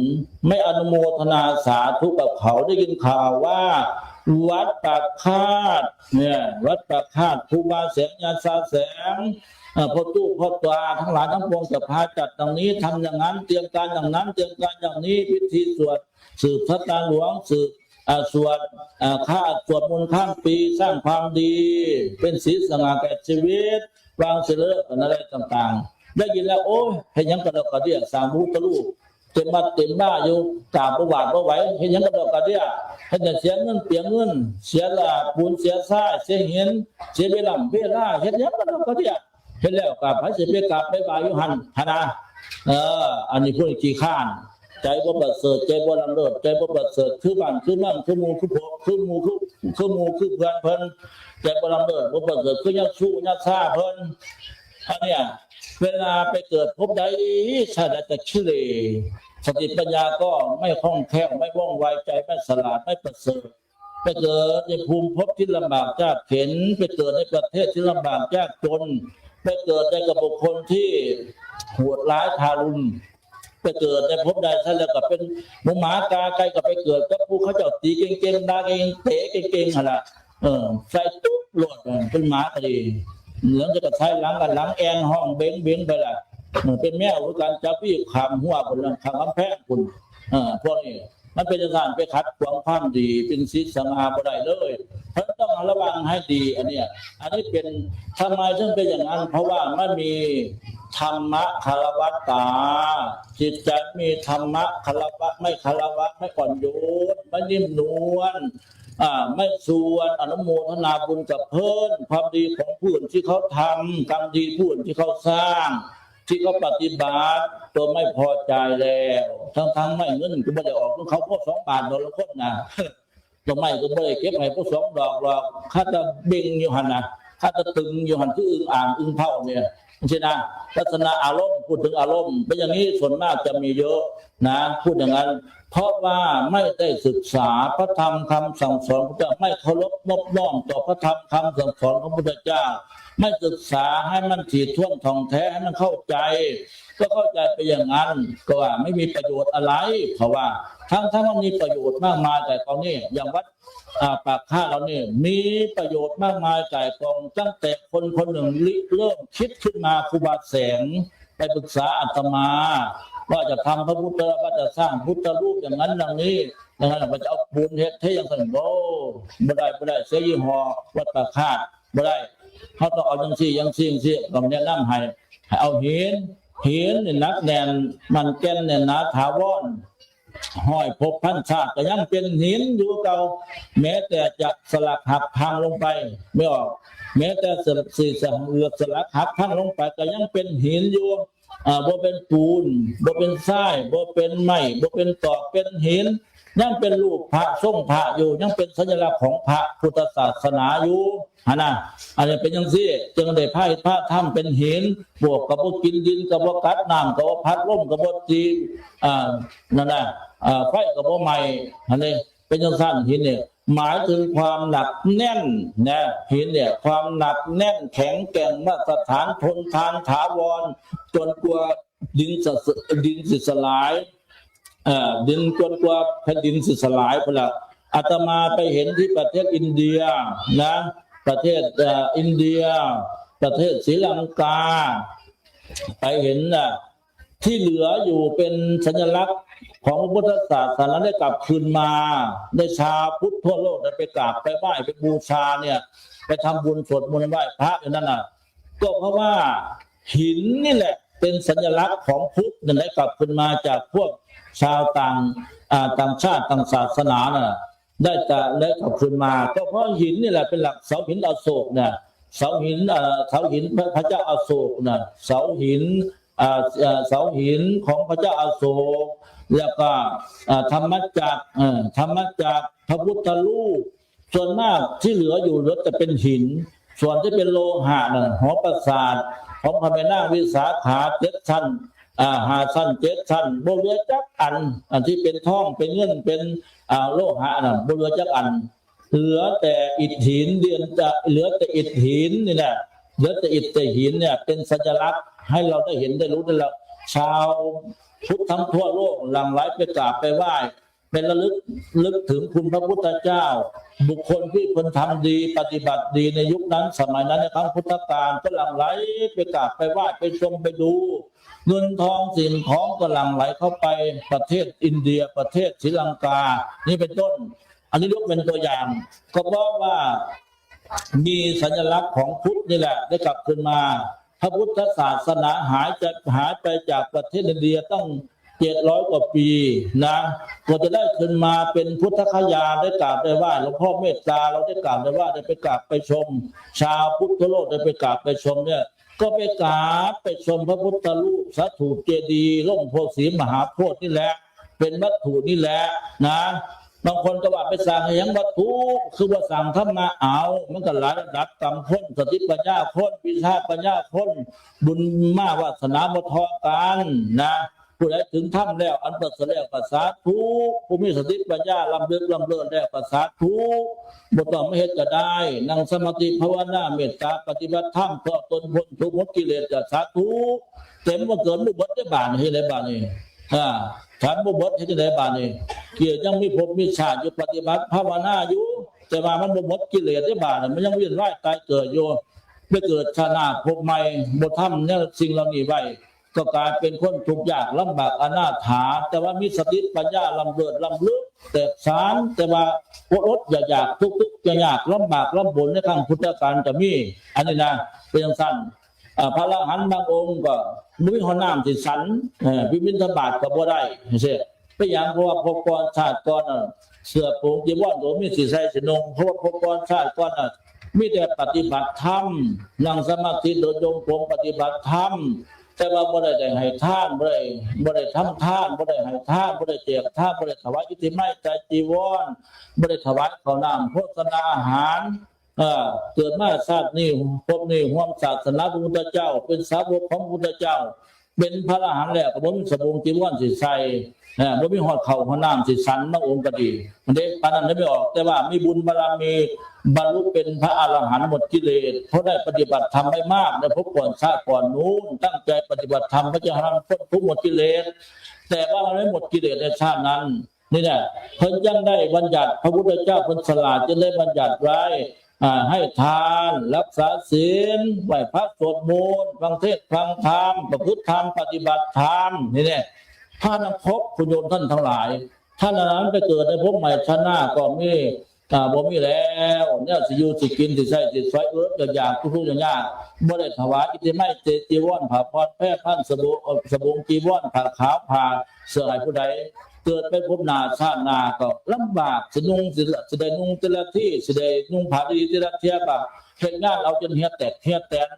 [SPEAKER 2] ไม่อนุโมทนาสาธุกับเขาได้ยินข่าวว่าวัดปากคาดเนี่ยวัดปากคาดครูบาแสงยาสาแสงพ่อตู้พ่อตาทั้งหลายทั้งปวงจะพาจัดตรงนี้ทำอย่างนั้นเตรียมการอย่างนั้นเตรียมการอย่างนี้พิธีสวดสืบพระตาหลวงสืบสวดสวดมนต์ข้ามปีสร้างความดีเป็นศีลสง่าแก่ชีวิตวางเสลิมอะไรต่างๆได้ยินแล้วโอ้ยให้ยังกระดกกระเดี่ยสามพุทธรูป เต็มบ้านเต็มบ้าอยู่กราบประวัติไหวเห็นยังกระโดดกระเดียเห็นแต่เสียเงินเปลี่ยนเงินเสียละปูนเสียทรายเสียหินเสียเวลาเห็นยังกระโดดกระเดียเห็นแล้วกับพระเสียไปกราบไปบ่ายอยู่หันหนาอันนี้พูดขี้ข้านใจบ่ประเสริฐใจบ่ลำเลิศใจบ่ประเสริฐคือบ้านคือมั่งคือหมู่คือพวกคือหมู่คือเพื่อนเพิ่นใจบ่ลำเลิศบ่ประเสริฐคือยักชู้ยักซ่าเพิ่นอันเนี้ยเวลาไปเกิดพบใดชาติจะขี้เหร่สติปัญญาก็ไม่คล่องแคล่วไม่ว่องไวใจไม่ฉลาดไม่ประเสริฐไปเกิดในภูมิภพที่ลำบากยากเข็ญไปเกิดในประเทศที่ลำบากยากจนไปเกิดในกับบุคคลที่โหดร้ายทารุณไปเกิดในภพใดท่านแล้วก็เป็นหมูหมากาไก่ก็ไปเกิดกับผู้เขาเจ้าตีเก่งๆด่าเก่งเตะเก่งๆหั่นล่ะใส่ตุ๊บโลดเป็นหมาก็ดีเหลืองจะใช้หลังกันหลังแอนห้องเบ้งไปล่ะเป็นแมวหรือการจับพี่ขำหัวคนละขำกำแพงคุณพวกนี้มันเป็นสถานไปขัดขวางความดีเป็นศีลสมาบ่ได้เลยเพราะต้องระวังให้ดีอันนี้เป็นทำไมถึงเป็นอย่างนั้นเพราะว่ามันมีธรรมะคารวะตาจิตใจมีธรรมะคารวะไม่คารวะไม่อ่อนโยนไม่นิ่มนวลไม่ส่วนอนุโมทนาบุญกับเพิ่นความดีของผู้อื่นที่เขาทำกรรมดีผู้อื่นที่เขาสร้างที่เขาปฏิบัติตัวไม่พอใจแล้วทั้งไม่เงินก็ไม่ได้ออกของเขาพวก2 บาทละคนนะตัวไม่ก็ไม่ได้เก็บให้พวก2 ดอกหรอกข้าจะเบ่งอยู่หันนะข้าจะตึงอยู่หันที่อึ่งอ่างอึ่งเผาเนี่ยใช่นะลักษณะอารมณ์พูดถึงอารมณ์เป็นอย่างนี้ส่วนมากจะมีเยอะนะพูดอย่างนั้นเพราะว่าไม่ได้ศึกษาพระธรรมคำสั่งสอนพระเจ้าไม่เคารพนอบน้อมต่อพระธรรมคำสั่งสอนของพระพุทธเจ้าไม่ศึกษาให้มันถี่ถ้วนท่องแท้ให้มันเข้าใจก็เข้าใจไปอย่างนั้นก็ว่าไม่มีประโยชน์อะไรเพราะว่าทั้งมันมีประโยชน์มากมายแต่ตอนนี้อย่างวัดปากข้าเราเนี่ยมีประโยชน์มากมายแต่กองตั้งแต่คนหนึ่งเริ่มคิดขึ้นมาครูบาแสงไปปรึกษาอาตมาว่าจะทำพระพุทธว่าจะสร้างพุทธรูปอย่างนั้นอย่างนี้อย่างนั้นมันจะเอาปูนเฮ็ดให้อย่างนั้นโอ้ไม่ได้เสียยี่ห้อวัดปากข้าไม่ได้เขาต้องเอาอย่างซี่ต้องแนะนำให้เอาหินเนี่ยนักแน่นมันแก่นเนี่ยนะถาวรห้อยพบพันชาติก็ยังเป็นหินอยู่เก่าแม้แต่จะสลักหักพังลงไปไม่ออกแม้แต่สลักหักพังลงไปก็ยังเป็นหินอยู่บ่เป็นปูนบ่เป็นทรายบ่เป็นไม้บ่เป็นตอกเป็นหินยังเป็นรูปพระทรงพระอยู่ยังเป็นสัญลักษณ์ของพระพุทธศาสนาอยู่นะอันนี้เป็นอย่างซี่จึงได้พระถ้ำเป็นหินบวกกับบ่กินดินกับบ่กัดน้ำกับบ่พัดลมกับบ่ตีนั่นน่ะไฟกับบ่ไหม้อันนี้เป็นจังซั่นหินเนี่ยหมายถึงความหนักแน่นนะหินเนี่ยความหนักแน่นแข็งแกร่งมาตรฐานทนทานถาวรจนกว่าดินสิสลายดินจนกว่าแผ่นดินสิสลายพละอาตมาไปเห็นที่ประเทศอินเดียนะประเทศอินเดียประเทศศรีลังกาไปเห็นที่เหลืออยู่เป็นสัญลักษณ์ของพุทธศาสนาได้กลับคืนมาได้ชาวพุทธทั่วโลกได้ไปกราบไปไหว้ไปบูชาเนี่ยไปทำบุญสวดมนต์ไหว้พระอย่างนั้นน่ะก็เพราะว่าหินนี่แหละเป็นสัญลักษณ์ของพุทธได้กลับคืนมาจากพวกชาวต่างชาติต่างศาสนาน่ะได้กลับคืนมาก็เพราะหินนี่แหละเป็นหลักเสาหินอโศกเนี่ยเสาหินพระเจ้าอโศกน่ะเสาหินของพระเจ้าอโศกแล้วก็ธรรมจักรพระพุทธรูปส่วนมากที่เหลืออยู่จะเป็นหินส่วนที่เป็นโลหะน่ะหอประสาทของพระแม่นางวิสาขา7 ชั้น5 ชั้น7 ชั้นบ่เหลือจักอันที่เป็นทองเป็นเงินเป็นโลหะน่ะบ่เหลือจักอันเหลือแต่อิฐหินเหลือแต่อิฐหินนี่แหละเหลือแต่อิฐแต่หินเนี่ยเป็นสัญลักษณ์ให้เราได้เห็นได้รู้ได้แล้วชาวพุทธทั้งทั่วโลกหลั่งไหลไปกราบไปไหว้เป็นระลึกถึงคุณพระพุทธเจ้าบุคคลที่คนทำดีปฏิบัติดีในยุคนั้นสมัยนั้นในครั้งพุทธกาลก็หลั่งไหลไปกราบไปไหว้ไปชมไปดูเงินทองสิ่งของก็หลั่งไหลเข้าไปประเทศอินเดียประเทศศรีลังกานี่เป็นต้นอันนี้ยกเป็นตัวอย่างก็เพราะว่ามีสัญลักษณ์ของพุทธนี่แหละได้กลับคืนมาพระพุทธศาสนาหายไปจากประเทศอินเดียต้อง 700 กว่าปีนะกว่าจะได้ขึ้นมาเป็นพุทธคยาได้กราบได้ไหว้หลวงพ่อเมตตาเราได้กราบได้ไหว้ได้ไปกราบไปชม ชาวพุทธโลกได้ไปกราบไปชมเนี่ยก็ไปกราบไปชมพระพุทธรูปสถูปเจดีย์ร่มโพธิ์ศรีมหาโพธิ์นี่แหละเป็นวัตถุนี่แหละนะบางคนก็ว่าไปสั่งอย่างวัตถุคือว่าสั่งทำมาเอามันก็หลายระดับกรรมพ้นสติปัญญาพ้นวิชาปัญญาพ้นบุญมาวาสนาบทอกันนะผู้ใดถึงถ้ำแล้วอันประเสริฐแล้วก็สาธุผู้มีสติปัญญาลำลึกลำเลิศแล้วก็สาธุบ่ต้องไม่เฮ็ดก็ได้นั่งสมาธิภาวนาเมตตาปฏิบัติธรรมเพื่อตนพ้นทุกข์หมดกิเลสก็สาธุเต็มว่าเกินบ่เบิดได้บาดให้ได้บาดนี่ฉันบ่เบิดให้ได้บาดนี่เกี่ยยังมีภพมีชาติอยู่ปฏิบัติภาวนาอยู่แต่ว่ามันบ่หมดกิเลสได้บาดมันยังเวียนว่ายตายเกิดอยู่ไปเกิดชาติหน้าภพใหม่บ่ทำเนี่ยสิ่งเหล่านี้ไว้ก็กลายเป็นคนทุกข์ยากลำบากอนาถาแต่ว่ามีสติปัญญาลำเลิศลำลึกแต่สารแต่ว่าอดอยากทุกข์ยากลำบากลำบนในครั้งพุทธกาลจะมีอันนี้นะเป็นอย่างสั้นพระอรหันต์บางองค์ก็มุ้ยหัวน้ำสิสันวิมินทบาทก็บ่ได้เสียไปอย่างเพราะว่าพบก่อนชาติก่อนเสื้อโปงจีวรโดมีสีใส่สีนงเพราะว่าพบก่อนชาติก่อนมีแต่ปฏิบัติธรรมนั่งสมาธิโดยยงผมปฏิบัติธรรมแต่ว่าบ่ได้ให้ทานบ่ได้ทำทานบ่ได้ให้ทานบ่ได้แจกทานบ่ได้ถวายอิทธิไม้ใจจีวรบ่ได้ถวายข้าวน้ำโภชนาอาหารเกิดมาชาตินี้พบนี้ร่วมศาสนาพระพุทธเจ้าเป็นสาวกของพระพุทธเจ้าเป็นพระอรหันต์แล้วก็บ่มีสบงจีวรสิใส่บ่มีหอดข้าวหอดน้ำสิสันมาองค์ก็ดีมันเด้ปานนั้นไม่ออกแต่ว่ามีบุญบารมีบรรลุเป็นพระอรหันต์หมดกิเลสเพราะได้ปฏิบัติธรรมไม่มากในภพก่อนชาติก่อนนู้นตั้งใจปฏิบัติธรรมก็จะทำพ้นทุกข์หมดกิเลสแต่ว่ามันไม่หมดกิเลสในชาตินั้นนี่แหละเพิ่นยังได้บัญญัติพระพุทธเจ้าเพิ่นฉลาดจะได้บัญญัติไว้ให้ทานรักษาศีลไหว้พระสวดมนต์ฟังเทศน์ฟังธรรมประพฤติธรรมปฏิบัติธรรมนี่แหละถ้านักพบคุณโยมท่านทั้งหลายท่านนั้นไปเกิดในภพใหม่ชาติหน้าก็มีบ่มีแล้วเนี่ยสิอยู่สิกินสิใช้สิสวยอย่างทุกๆอย่างบ่ได้ถวายอิทธิไม้จีวรผ้าพรแพร่พันสบงจีวรผ้าขาวผ้าเสื้อให้ผู้ใดเกิดไปพบหน้าชาติหน้าก็ลำบากสินุ่งสิได้นุ่งแต่ละที่สิได้นุ่งผ้าดีแต่ละเที่ยก็เฮ็ดงานเอาจนเหี่ยแตก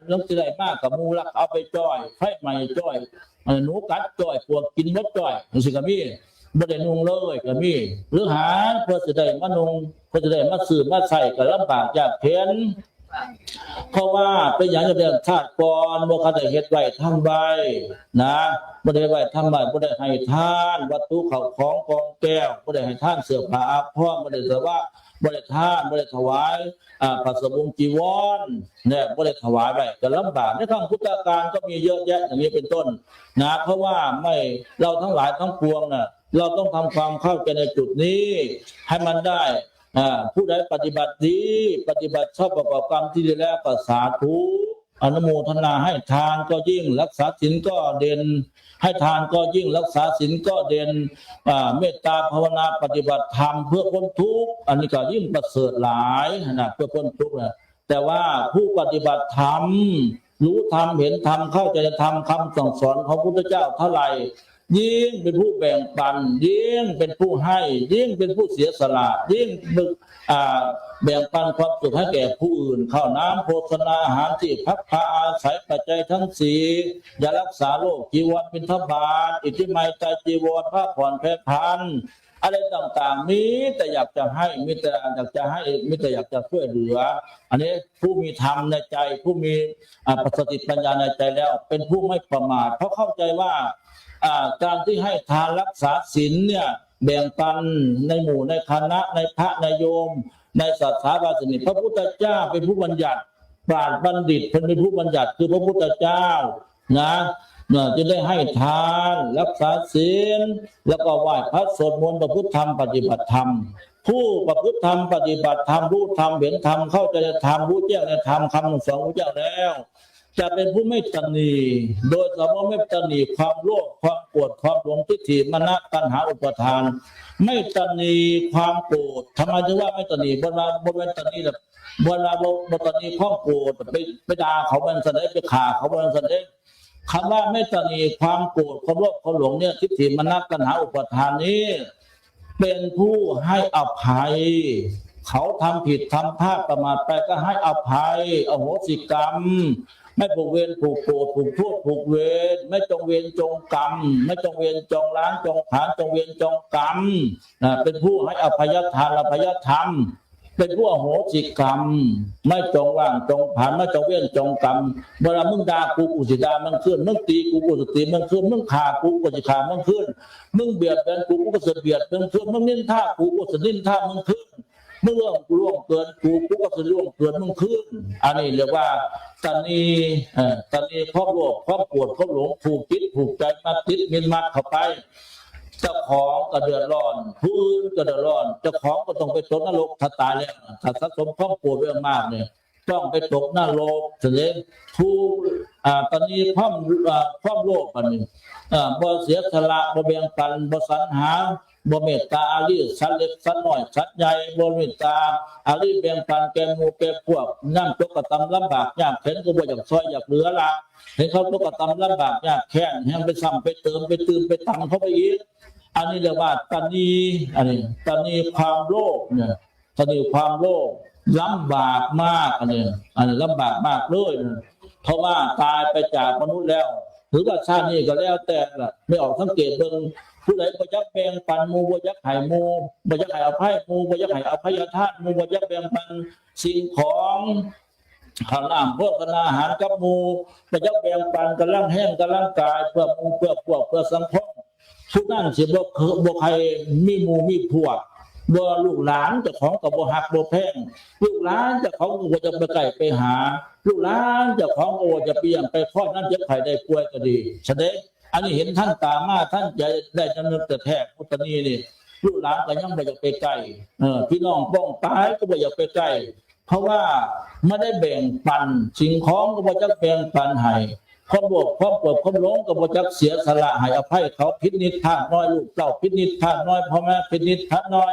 [SPEAKER 2] แล้วสิได้มากกับหมู่รักเอาไปจ้อยไฟใหม่จ้อยหนูกัดจ้อยพวกกินมดจ้อยจังซี่ก็มีบ่ได้นุ่งเลยก็มีหรือหาเพื่อสิได้มานุ่งเพื่อจะได้มาซื้อมาใส่ก็ลำบากยากเข็ญเพราะว่าเป็นอย่างเดียวชาติก่อนบ่คันได้เฮ็ดไว้ทำไว้นะบ่ได้ไว้ทำไว้บ่ได้ให้ทานวัตถุเข้าของกองแก้วบ่ได้ให้ทานเสื้อผ้าอาภรณ์บ่ได้บ่ได้ทานบ่ได้ถวายผ้าสบงจีวรเนี่ยบ่ได้ถวายไว้ก็ลำบากในครั้งพุทธกาลก็มีเยอะแยะอย่างนี้เป็นต้นนะเพราะว่าไม่เราทั้งหลายทั้งปวงน่ะเราต้องทำความเข้าใจในจุดนี้ให้มันได้ผู้ใดปฏิบัติดีปฏิบัติชอบประกอบกรรมที่ดีแล้วก็สาธุอนุโมทนาให้ทานก็ยิ่งรักษาศีลก็เด่นให้ทานก็ยิ่งรักษาศีลก็เด่นเมตตาภาวนาปฏิบัติธรรมเพื่อพ้นทุกข์อันนี้ก็ยิ่งประเสริฐหลายนะเพื่อพ้นทุกข์นะแต่ว่าผู้ปฏิบัติธรรมรู้ธรรมเห็นธรรมเข้าใจธรรมคำสั่งสอนของพระพุทธเจ้าเท่าไหร่ยิ่งเป็นผู้แบ่งปันยิ่งเป็นผู้ให้ยิ่งเป็นผู้เสียสละยิ่งแบ่งปันความสุขให้แก่ผู้อื่นข้าวน้ำโภชนาอาหารที่พักผ้าอาศัยปัจจัยทั้งสี่ยารักษาโรคจีวรบิณฑบาตอิทธิไมยใจจีวรผ้าผ่อนแพร่พันอะไรต่างๆมีแต่อยากจะให้มีแต่อยากจะให้มีแต่อยากจะช่วยเหลืออันนี้ผู้มีธรรมในใจผู้มีสติปัญญาในใจแล้วเป็นผู้ไม่ประมาทเพราะเข้าใจว่าการที่ให้ทานรักษาศีลเนี่ยแบ่งปันในหมู่ในคณะในพระในโยมในศาสนาบาสนิพระพุทธเจ้าเป็นผู้บัญญัติปราชญ์บัณฑิตเป็นผู้บัญญัติคือพระพุทธเจ้านะจะได้ให้ทานรักษาศีลแล้วก็ไหว้พระสวดมนต์ประพฤติธรรมปฏิบัติธรรมผู้ประพฤติธรรมปฏิบัติธรรมรู้ธรรมเห็นธรรมเข้าใจธรรมรู้แจ้งในธรรมคำสอนของพระเจ้าแล้วจะเป็นผู้ไม่ตนีโดยสมมติไม่ตนีความโลภความโกรธความหลงทิฏฐิมานะตัณหาอุปทานไม่ตนีความโกรธทำไมถึงว่าไม่ตนีบนตนีแบบบนตนีความโกรธไปด่าเขาเป็นสันเดไปฆ่าเขาเป็นสันเด คำว่าไม่ตนีความโกรธความโลภความหลงเนี่ยทิฏฐิมานะตัณหาอุปาทานนี้เป็นผู้ให้อภัยเขาทำผิดทำพลาดประมาทไปก็ให้อภัยอโหสิกรรมไม่ผูกเวรผูกโกรธผูกโทษผูกเวรไม่จงเวรจงกรรมไม่จงเวรจงล้างจงผลาญจงเวรจงกรรมเป็นผู้ให้อภัยทานอภัยธรรมเป็นผู้อโหสิกรรมไม่จงว่างจงผลาญไม่จงเวรจงกรรมเวลามึงด่ากูกูสิด่ามึงขึ้นมึงตีกูกูสิตีมึงขึ้นมึงฆ่ากูกูสิฆ่ามึงขึ้นมึงเบียดเบียนกูกูก็จะเบียดมึงขึ้นมึงนินทากูกูจะนินทามึงขึ้นเมื่อล่วงเกินกูก็จะล่วงเกินมึงขึ้นอันนี้เรียกว่าตนีครอบโลภครอบปวดครอบหลงผูกจิตผูกใจมาติดมินมัดเข้าไปเจ้าของก็เดือดร้อนผู้อื่นก็เดือดร้อนเจ้าของก็ต้องไปตกนรกถ้าตายแล้วถ้าสะสมความปวดเรื่องมากเนี่ยต้องไปตกนรกเสียผู้ตอนนี้ความโลภอันนี้บ่เสียสละบ่แบ่งปันบ่สรรหาบ่เมตตาอารีสัตว์เล็กสัตว์น้อยสัตว์ใหญ่บ่เมตตาอารีแบ่งปันแก่หมู่แก่พวกนั่งตกกระตำลำบากยากเข็นก็บ่อยากซอยอยากเหลือละเห็นเขาตกกระตำลำบากยากแค้นแฮงไปซ้ำไปเติมไปตื่มไปตังเขาไปอีกอันนี้เรียกว่าตนีอันนี้ตนีความโลภเนี่ยตนีความโลภลำบากมากอันนี้ลำบากมากเลยเพราะว่าตายไปจากมนุษย์แล้วหรือว่าชาตินี้ก็แล้วแต่ละไม่ออกสังเกตเบิ่งผู้ใดบ่ยักแบ่งปันหมู่บ่ยักให้หมู่บ่ยักให้อภัยหมู่บ่ยักให้อภัยทานหมู่บ่ยักแบ่งปันสิ่งของข้าวน้ำโภชนาอาหารกับหมู่บ่ยักแบ่งปันกำลังแห้งกำลังกายเพื่อหมู่เพื่อพวกเพื่อสังคมทุกนั้นสิบ่ใครมีหมู่มีพวกบ่ลูกหลานเจ้าของก็บ่ฮักบ่แพงลูกหลานเจ้าของก็บ่จะไปใกล้ไปหาลูกหลานเจ้าของก็บ่จะเปลี่ยนไปข้อนั้นเจ็บไข้ได้ป่วยก็ดีแสดงอันนี้เห็นท่านตามาท่านจะได้จำเนินแต่แท้พุทธนีนี่ลูกหลานก็ยังไม่อยากไปใกล้พี่น้องป้องตายก็ไม่อยากไปใกล้เพราะว่าไม่ได้แบ่งปันสิ่งของก็บ่จักแบ่งปันให้ความโลภความโกรธความหลงก็บ่จักเสียสละให้อภัยเขาพินิจทาสน้อยลูกเต้าพินิจทาสน้อยพ่อแม่พินิจทาสน้อย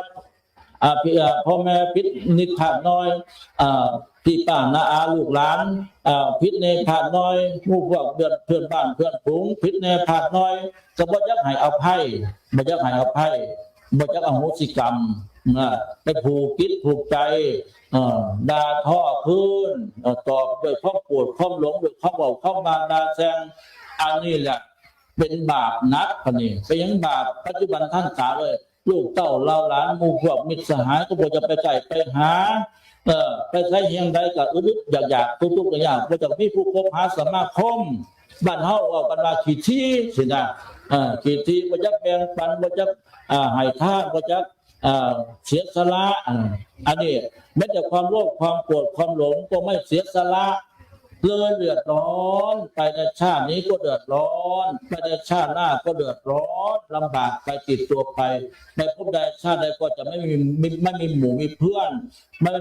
[SPEAKER 2] พ่อแม่พินิจทาสน้อยพี่ป้าน้าอาลูกหลานพิษในผาดน้อยหมู่พวกเพื่อนบ้านเพื่อนฝูงพิษในผาดน้อยก็บ่ยักให้อภัยบ่ยักให้อภัยบ่ยักอโหสิกรรมไปผูกจิตผูกใจด่าท่อคืนตอบด้วยความโกรธความหลงด้วยความเว้าความมาด่าแซงอันนี้แหละเป็นบาปนักพะนี่เป็นยังบาปปัจจุบันท่านสาเลยลูกเต้าเราหลานหมู่พวกมิตรสหายก็บ่จะไปใกล้ไปหาไปใช้เฮียงใดกับอึดอยากทุกอย่างก็จะมีผู้คบหาสมาคมบ้านเฮาเอากันว่าขี้ที่สินะขี้ที่บ่จักแบ่งปันบ่จักให้ทานบ่จักเสียสละอันนี้แม้แต่ความโลภความโกรธความหลงก็ไม่เสียสละเลยเดือดร้อนไปในชาตินี้ก็เดือดร้อนไปในชาติหน้าก็เดือดร้อนลำบากไปติดตัวไปในภพใดชาติใดก็จะไม่มีหมู่มีเพื่อนไม่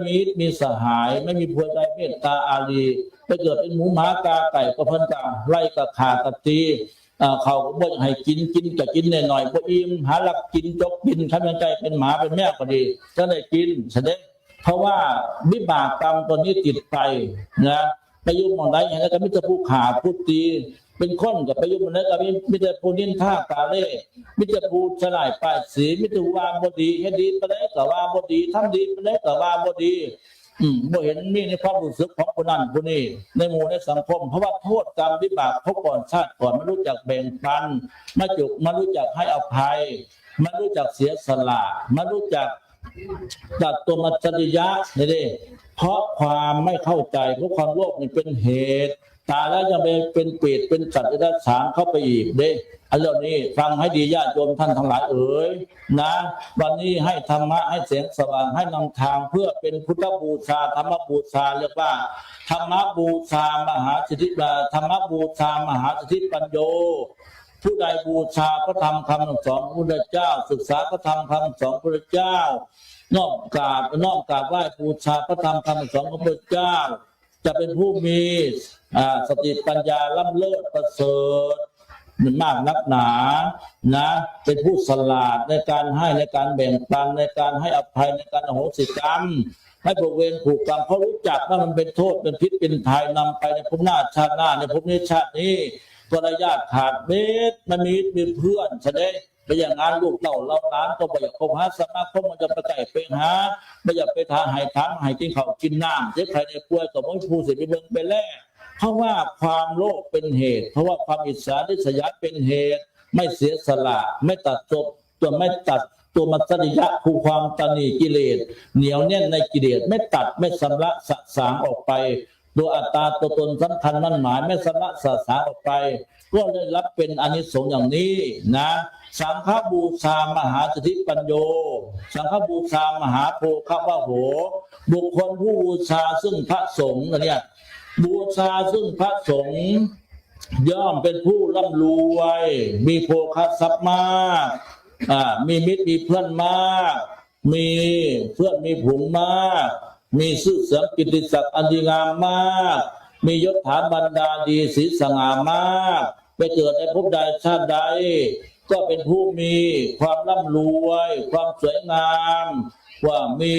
[SPEAKER 2] มีสหายไม่มีผู้ใดเมตตาอารีไปเกิดเป็นหมูหมากาไก่ก็เพิ่นกาไล่กะขาตะตีเขาก็บ่ให้กินก็กินหน่อยบ่อิ่มหาลักกินจกกินทำใจเป็นหมาเป็นแมวก็ดีจะได้กินแสดงเพราะว่าวิบากกรรมตัวนี้ติดไปนะไปยุ่งมองใดอย่างนั้นก็มิจะผู้ขาผู้ตีเป็นคนกับไปยุ่งมองใดก็มิจะผู้นินท่ากาเล่มิจะผู้ฉลาดป้ายสีมิจะว่าบ่ดีให้ดีไปได้ก็ว่าบ่ดีทำดีไปได้ก็ว่าบ่ดีบ่เห็นมีในความรู้สึกของคนนั้นคนนี้ในหมู่ในสังคมเพราะว่าโทษกรรมวิบากพบก่อนชาติก่อนไม่รู้จักแบ่งปันไม่รู้จักให้อภัยไม่รู้จักเสียสละไม่รู้จักจัดตัวมัจจริยะนี่เพราะความไม่เข้าใจเพราะความโลภนี่เป็นเหตุตายแล้วยังเป็นเปรตเป็นสัตว์เดรัจฉานเข้าไปอีกอันเรื่องนี้ฟังให้ดีญาติโยมท่านทั้งหลายเอ๋ยนะวันนี้ให้ธรรมะให้แสงสว่างให้นำทางเพื่อเป็นพุทธบูชาธรรมบูชาเรียกว่าธรรมบูชามหาสิทธิธรรมบูชามหาสิทธิปัญโยผู้ใดบูชาพระธรรมคำสอนพระพุทธเจ้าศึกษาพระธรรมคำสอนพระพุทธเจ้านอกกราบไหว้บูชาพระธรรมคำสอนของพระพุทธเจ้าจะเป็นผู้มีสติปัญญาล้ำเลิศประเสริฐมากนักหนานะเป็นผู้ฉลาดในการให้ในการแบ่งปันในการให้อภัยในการอโหสิกรรมให้ผูกเวรผูกกรรมเขารู้จักว่ามันเป็นโทษเป็นพิษเป็นภัยนำไปในภพหน้าชาติหน้าในภพนี้ชาตินี้ ก็ระยะขาดเม็ดมันมีเพื่อนแสดงไปอย่างงานลูกเต่าเราล้านก็ไปอยากคบหาสมาคมมันจะไปไก่ไปหาไม่อยากไปทางหายทางหายกินข้าวกินน้ำเจ็บใครในป่วยก็ไม่พูดเสียไปเบิ่งไปแล่เพราะว่าความโลภเป็นเหตุเพราะว่าความอิจฉาริษยาเป็นเหตุไม่เสียสละไม่ตัดจบตัวไม่ตัดตัวมัจจริยะคือความตนีกิเลสเหนียวแน่นในกิเลสไม่ตัดไม่ชำระสะสางออกไปโดยอัตตาตัวตนสำคัญมั่นหมายไม่ชำระสะสางออกไปก็ได้รับเป็นอานิสงส์อย่างนี้นะสังฆบูชามหาสติปัญโยสังฆบูชามหาโภควะโหบุคคลผู้บูชาซึ่งพระสงฆ์เนี่ยบูชาซึ่งพระสงฆ์ย่อมเป็นผู้ร่ำรวยมีโภคทรัพย์มากมีมิตรมีเพื่อนมากมีเพื่อนมีผุงมากมีชื่อเสียงกิตติศักดิ์อันดีงามมากมียศถาบรรดาดีศรีสง่ามากไปเกิดในภพใดชาติใดก็เป็นผู้มีความร่ำรวยความสวยงามว่ามี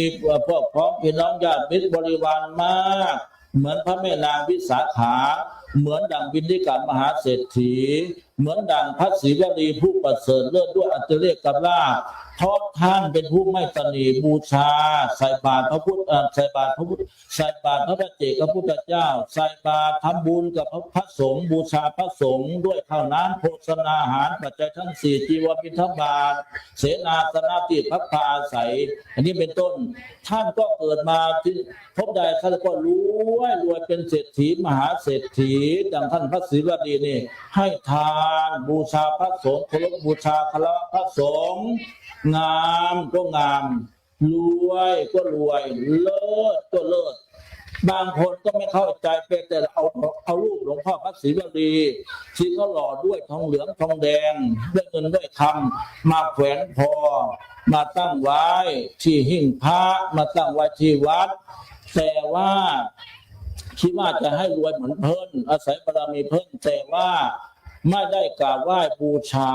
[SPEAKER 2] พวกพ้องพี่น้องญาติมิตรบริวารมากเหมือนพระแม่นางวิสาขาเหมือนดังบิณฑิกามหาเศรษฐีเหมือนดังพระศรีวลีผู้ประเสริฐเลิศด้วยอัจฉริยะลาภเพราะท่านเป็นผู้ไม่ตนีบูชาใส่บาตรพระพุทธใส่บาตรพระพุทธใส่บาตรพระปัจเจกพระพุทธเจ้าใส่บาตรทำบุญกับพระสงฆ์บูชาพระสงฆ์ด้วยข้าวน้ำโภชนาอาหารปัจจัยทั้งสี่จีวรบิณฑบาตเสนาสนะที่พักผ้าอาศัยอันนี้เป็นต้นท่านก็เกิดมาที่พบใดท่านก็รวยเป็นเศรษฐีมหาเศรษฐีดังท่านพระศรีวลีนี่ให้ทานบูชาพระสงฆ์เคารพบูชาคารวะพระสงฆ์งามก็งามรวยก็รวยเลิศก็เลิศบางคนก็ไม่เข้าใจเป็นแต่เอารูปหลวงพ่อพระศรีวลีที่เขาหล่อด้วยทองเหลืองทองแดงด้วยเงินด้วยคำมาแขวนคอมาตั้งไว้ที่หิ้งพระมาตั้งไว้ที่วัดแต่ว่าคิดว่าจะให้รวยเหมือนเพิ่นอาศัยบารมีเพิ่นแต่ว่าไม่ได้กราบไหว้บูชา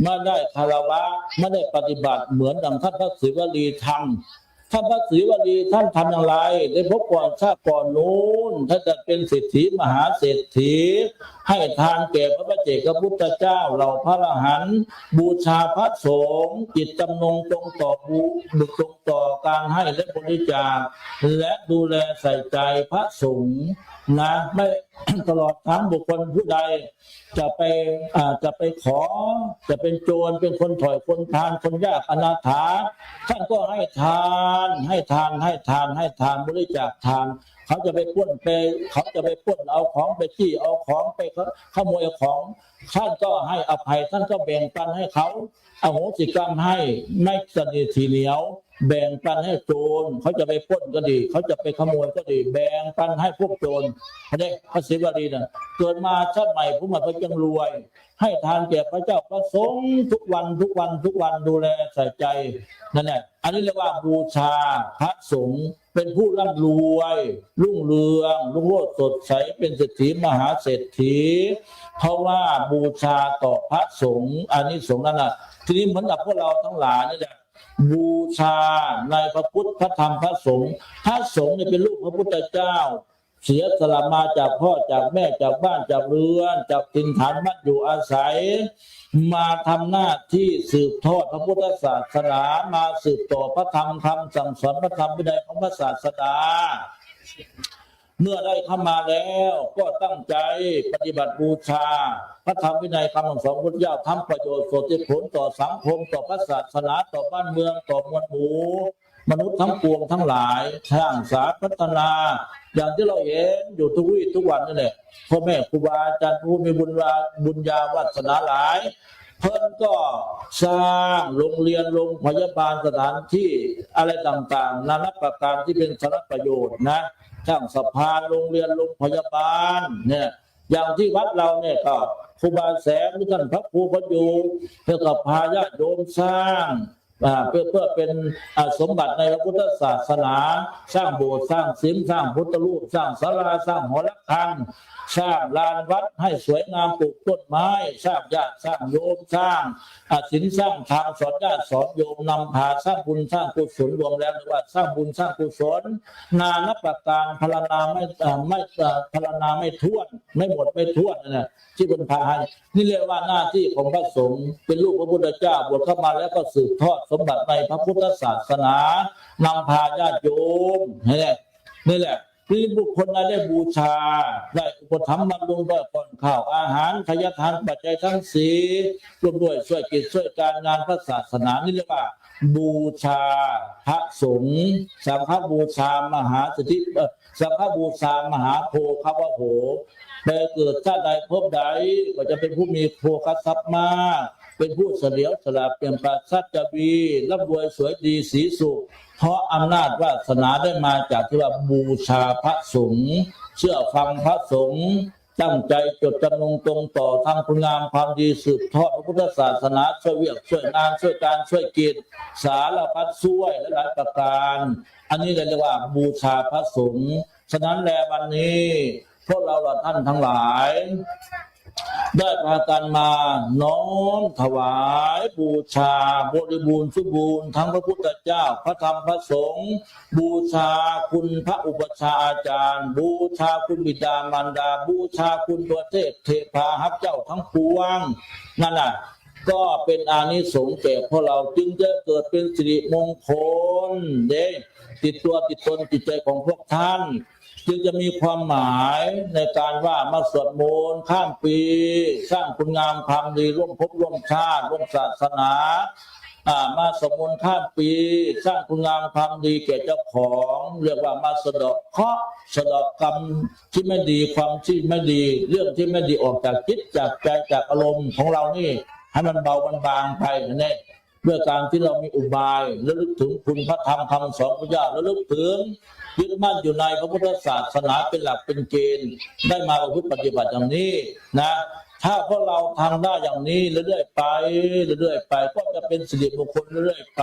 [SPEAKER 2] ไม่ได้คารวะไม่ได้ปฏิบัติเหมือนดังท่านพระศรีวลีทำท่านพระศรีวลีท่านทำอย่างไรได้พบก่อนชาติก่อนนู้นท่านจะเป็นเศรษฐีมหาเศรษฐีให้ทานแก่พระปัจเจกพุทธเจ้าเหล่าพระอรหันต์บูชาพระสงฆ์จิตจำนงตรงต่อตรงต่อการให้และบริจาคและดูแลใส่ใจพระสงฆ์นะไม่ ตลอดทั้งบุคคลผู้ใดจะไปขอจะเป็นโจรเป็นคนถอยคนทานคนยากอนาถาท่านก็ให้ทานบริจาคทานเขาจะไปป้นเขาจะไปป้นเอาของไปจี้เอาของไปขโมยของท่านก็ให้อภัยท่านก็แบ่งปันให้เขาอโหสิกรรมให้ไม่สนิททีเหนียวแบ่งปันให้โจรเขาจะไปปล้นก็ดีเขาจะไปขโมยก็ดีแบ่งปันให้พวกโจรนี่พระศรีวลีน่ะเกิดมาชาติใหม่ผู้มาเป็นยังรวยให้ทานแก่พระเจ้าพระสงฆ์ทุกวันดูแลใส่ใจนั่นแหละอันนี้เรียกว่าบูชาพระสงฆ์เป็นผู้ร่ำรวยรุ่งเรืองรุ่งโรจน์สดใสเป็นเศรษฐีมหาเศรษฐีเพราะว่าบูชาต่อพระสงฆ์อานิสงส์นั้นน่ะทีนี้เหมือนกับพวกเราทั้งหลายนี่แหละบูชาในพระพุทธพระธรรมพระสงฆ์พระสงฆ์เนี่ยเป็นลูกพระพุทธเจ้าเสียสละมาจากพ่อจากแม่จากบ้านจากเรือนจากถิ่นฐานบ้านอยู่อาศัยมาทำหน้าที่สืบทอดพระพุทธศาสนามาสืบต่อพระธรรมคำสั่งสอนพระธรรมวินัยของพระศาสดาเมื่อได้เข้ามาแล้วก็ตั้งใจปฏิบัติบูชาพระธรรมวินัยคำสั่งสอนพุทธเจ้าทำประโยชน์สดผลต่อสังคมต่อพระศาสนาต่อบ้านเมืองต่อมวลหมู่มนุษย์ทั้งปวงทั้งหลายสร้างสรรค์พัฒนาอย่างที่เราเห็นอยู่ทุกวี่ทุกวันนี่แหละพ่อแม่ครูบาอาจารย์ผู้มีบุญญาวาสนาหลายเพิ่นก็สร้างโรงเรียนโรงพยาบาลสถานที่อะไรต่างๆนานาประการที่เป็นสาระประโยชน์นะสร้างสะพานโรงเรียนโรงพยาบาลเนี่ยอย่างที่วัดเราเนี่ยก็ครูบาแสงท่านพระครูพระอยู่เพื่อกับพาญาติโยมสร้าง เพื่อเป็นสมบัติในพระพุทธศาสนาสร้างโบสถ์สร้างศิลป์สร้างพุทธรูปสร้างศาลาสร้างหอระฆังสร้างลานวัดให้สวยงามปลูกต้นไม้สร้างญาติสร้างโยมสร้างศีลสร้างธรรมสอนญาติสอนโยมนำพาสร้างบุญสร้างกุศลรวมแล้วเรียกว่าสร้างบุญสร้างกุศลนานับประการพรรณนาไม่ถ้วนไม่หมดไม่ถ้วนนะที่เป็นพาให้นี่เรียกว่าหน้าที่ของพระสงฆ์เป็นลูกพระพุทธเจ้าบวชเข้ามาแล้วก็สืบทอดสมบัติในพระพุทธศาสนานำพาญาติโยมนี่แหละที่บุคคลได้บูชาได้อุปถัมภ์บำรุงด้วยก่อนข้าวอาหารทายทานปัจจัยทั้งสี่รวมด้วยช่วยกิจช่วยการงานพระศาสนานี่เรียกว่าบูชาพระสงฆ์สังฆบูชามหาสิทธิสังฆบูชามหาโพคาวโหไปเกิดชาติใดพบใดก็จะเป็นผู้มีโภคทรัพย์มากเป็นผู้เฉลียวฉลาดเปี่ยมปราศจากวีร่ำรวยสวยดีสีสุขเพราะอำนาจวาสนาได้มาจากที่ว่าบูชาพระสงฆ์เชื่อฟังพระสงฆ์ตั้งใจจดจำนงตรงต่อทางคุณงามความดีสืบทอดพระพุทธศาสนาช่วยเวียกช่วยงานช่วยการช่วยกิจสารพัดช่วยและหลายประการอันนี้เรียกว่าบูชาพระสงฆ์ฉะนั้นแลวันนี้พวกเราท่านทั้งหลายได้พากันมาน้อมถวายบูชาบริบูรณ์สมบูรณ์ทั้งพระพุทธเจ้าพระธรรมพระสงฆ์บูชาคุณพระอุปชาอาจารย์บูชาคุณบิดามารดาบูชาคุณตัวเทพเทพาฮับเจ้าทั้งปวงนั่นน่ะก็เป็นอานิสงส์แก่พวกเราจึงจะเกิดเป็นสิริมงคลติดตัวติดตนจิตใจของพวกท่านจึงจะมีความหมายในการว่ามาสวดมนต์ข้ามปีสร้างคุณงามความดีร่วมภพร่วมชาติร่วมศาสนามาสวดมนต์ข้ามปีสร้างคุณงามความดีแก่เจ้าของเรียกว่ามาสะเดาะเคราะห์สะเดาะกรรมที่ไม่ดีความที่ไม่ดีเรื่องที่ไม่ดีออกจากจิตจากใจจากอารมณ์ของเรานี่ให้มันเบามันบางไปนี่ด้วยการที่เรามีอุบายระลึกถึงคุณพระธรรมคำสอนพระเจ้าระลึกถึงยึดมั่นอยู่ในพระพุทธศาสนาเป็นหลักเป็นเกณฑ์ได้มาประพฤติปฏิบัติอย่างนี้นะถ้าพวกเราทำได้อย่างนี้เรื่อยๆไปก็จะเป็นสิริมงคลเรื่อยๆไป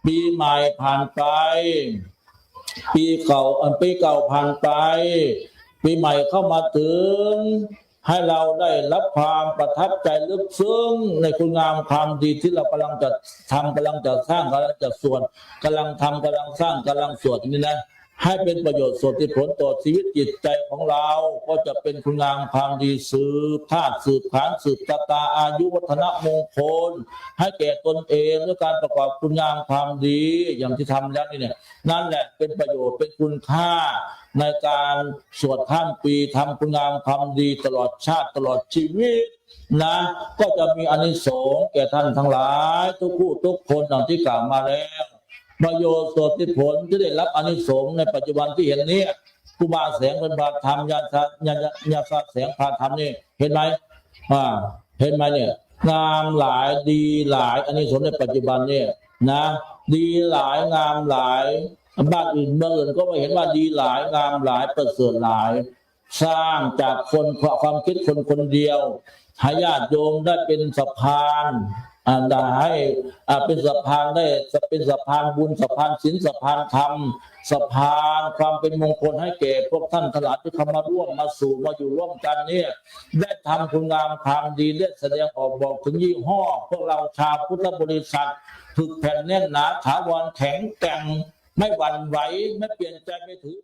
[SPEAKER 2] ปีใหม่ผ่านไปปีเก่าผ่านไปปีใหม่เข้ามาถึงให้เราได้รับความประทับใจลึกซึ้งในคุณงามความดีที่เรากำลังจะทำกำลังจะสร้างกำลังจะสวดกำลังทำกำลังสร้างกำลังสวดนี่นะให้เป็นประโยชน์ส่วนที่ผลต่อชีวิตจิตใจของเราก็จะเป็นคุณงามความดีสืบธาตุสืบขานสืบชะตาอายุวัฒนมงคลให้แก่ตนเองด้วยการประกอบคุณงามความดีอย่างที่ทำแล้วนี่เนี่ยนั่นแหละเป็นประโยชน์เป็นคุณค่าในการสวดข้ามปีทำคุณงามความดีตลอดชาติตลอดชีวิตนะก็จะมีอานิสงส์แก่ท่านทั้งหลายทุกผู้ทุกคนดังที่กล่าวมาแล้วประโยชน์ส่วนที่ผลที่ได้รับอานิสงส์ในปัจจุบันที่เห็นนี้ครูบาแสงเป็นพาธรรมญาณแสงพาธรรมนี่เห็นไหมเห็นไหมเนี่ยงามหลายดีหลายอานิสงส์ในปัจจุบันเนี่ยนะดีหลายงามหลายบ้านอื่นเมืองอื่นก็ไม่เห็นว่าดีหลายงามหลายประเสริฐหลายสร้างจากคนความคิดคนเดียวให้ญาติโยมได้เป็นสะพานได้ให้เป็นสะพานได้เป็นสะพานบุญสะพานศีลสะพานธรรมสะพานความเป็นมงคลให้แก่พวกท่านทั้งหลายที่เข้ามาร่วมมาสู่มาอยู่ร่วมกันเนี่ยได้ทำคุณงามความดีได้แสดงออกบอกถึงยี่ห้อพวกเราชาวพุทธบริษัทถึกแผ่นแน่นหนาถาวรแข็งแกร่งไม่หวั่นไหวไม่เปลี่ยนใจไม่ถือ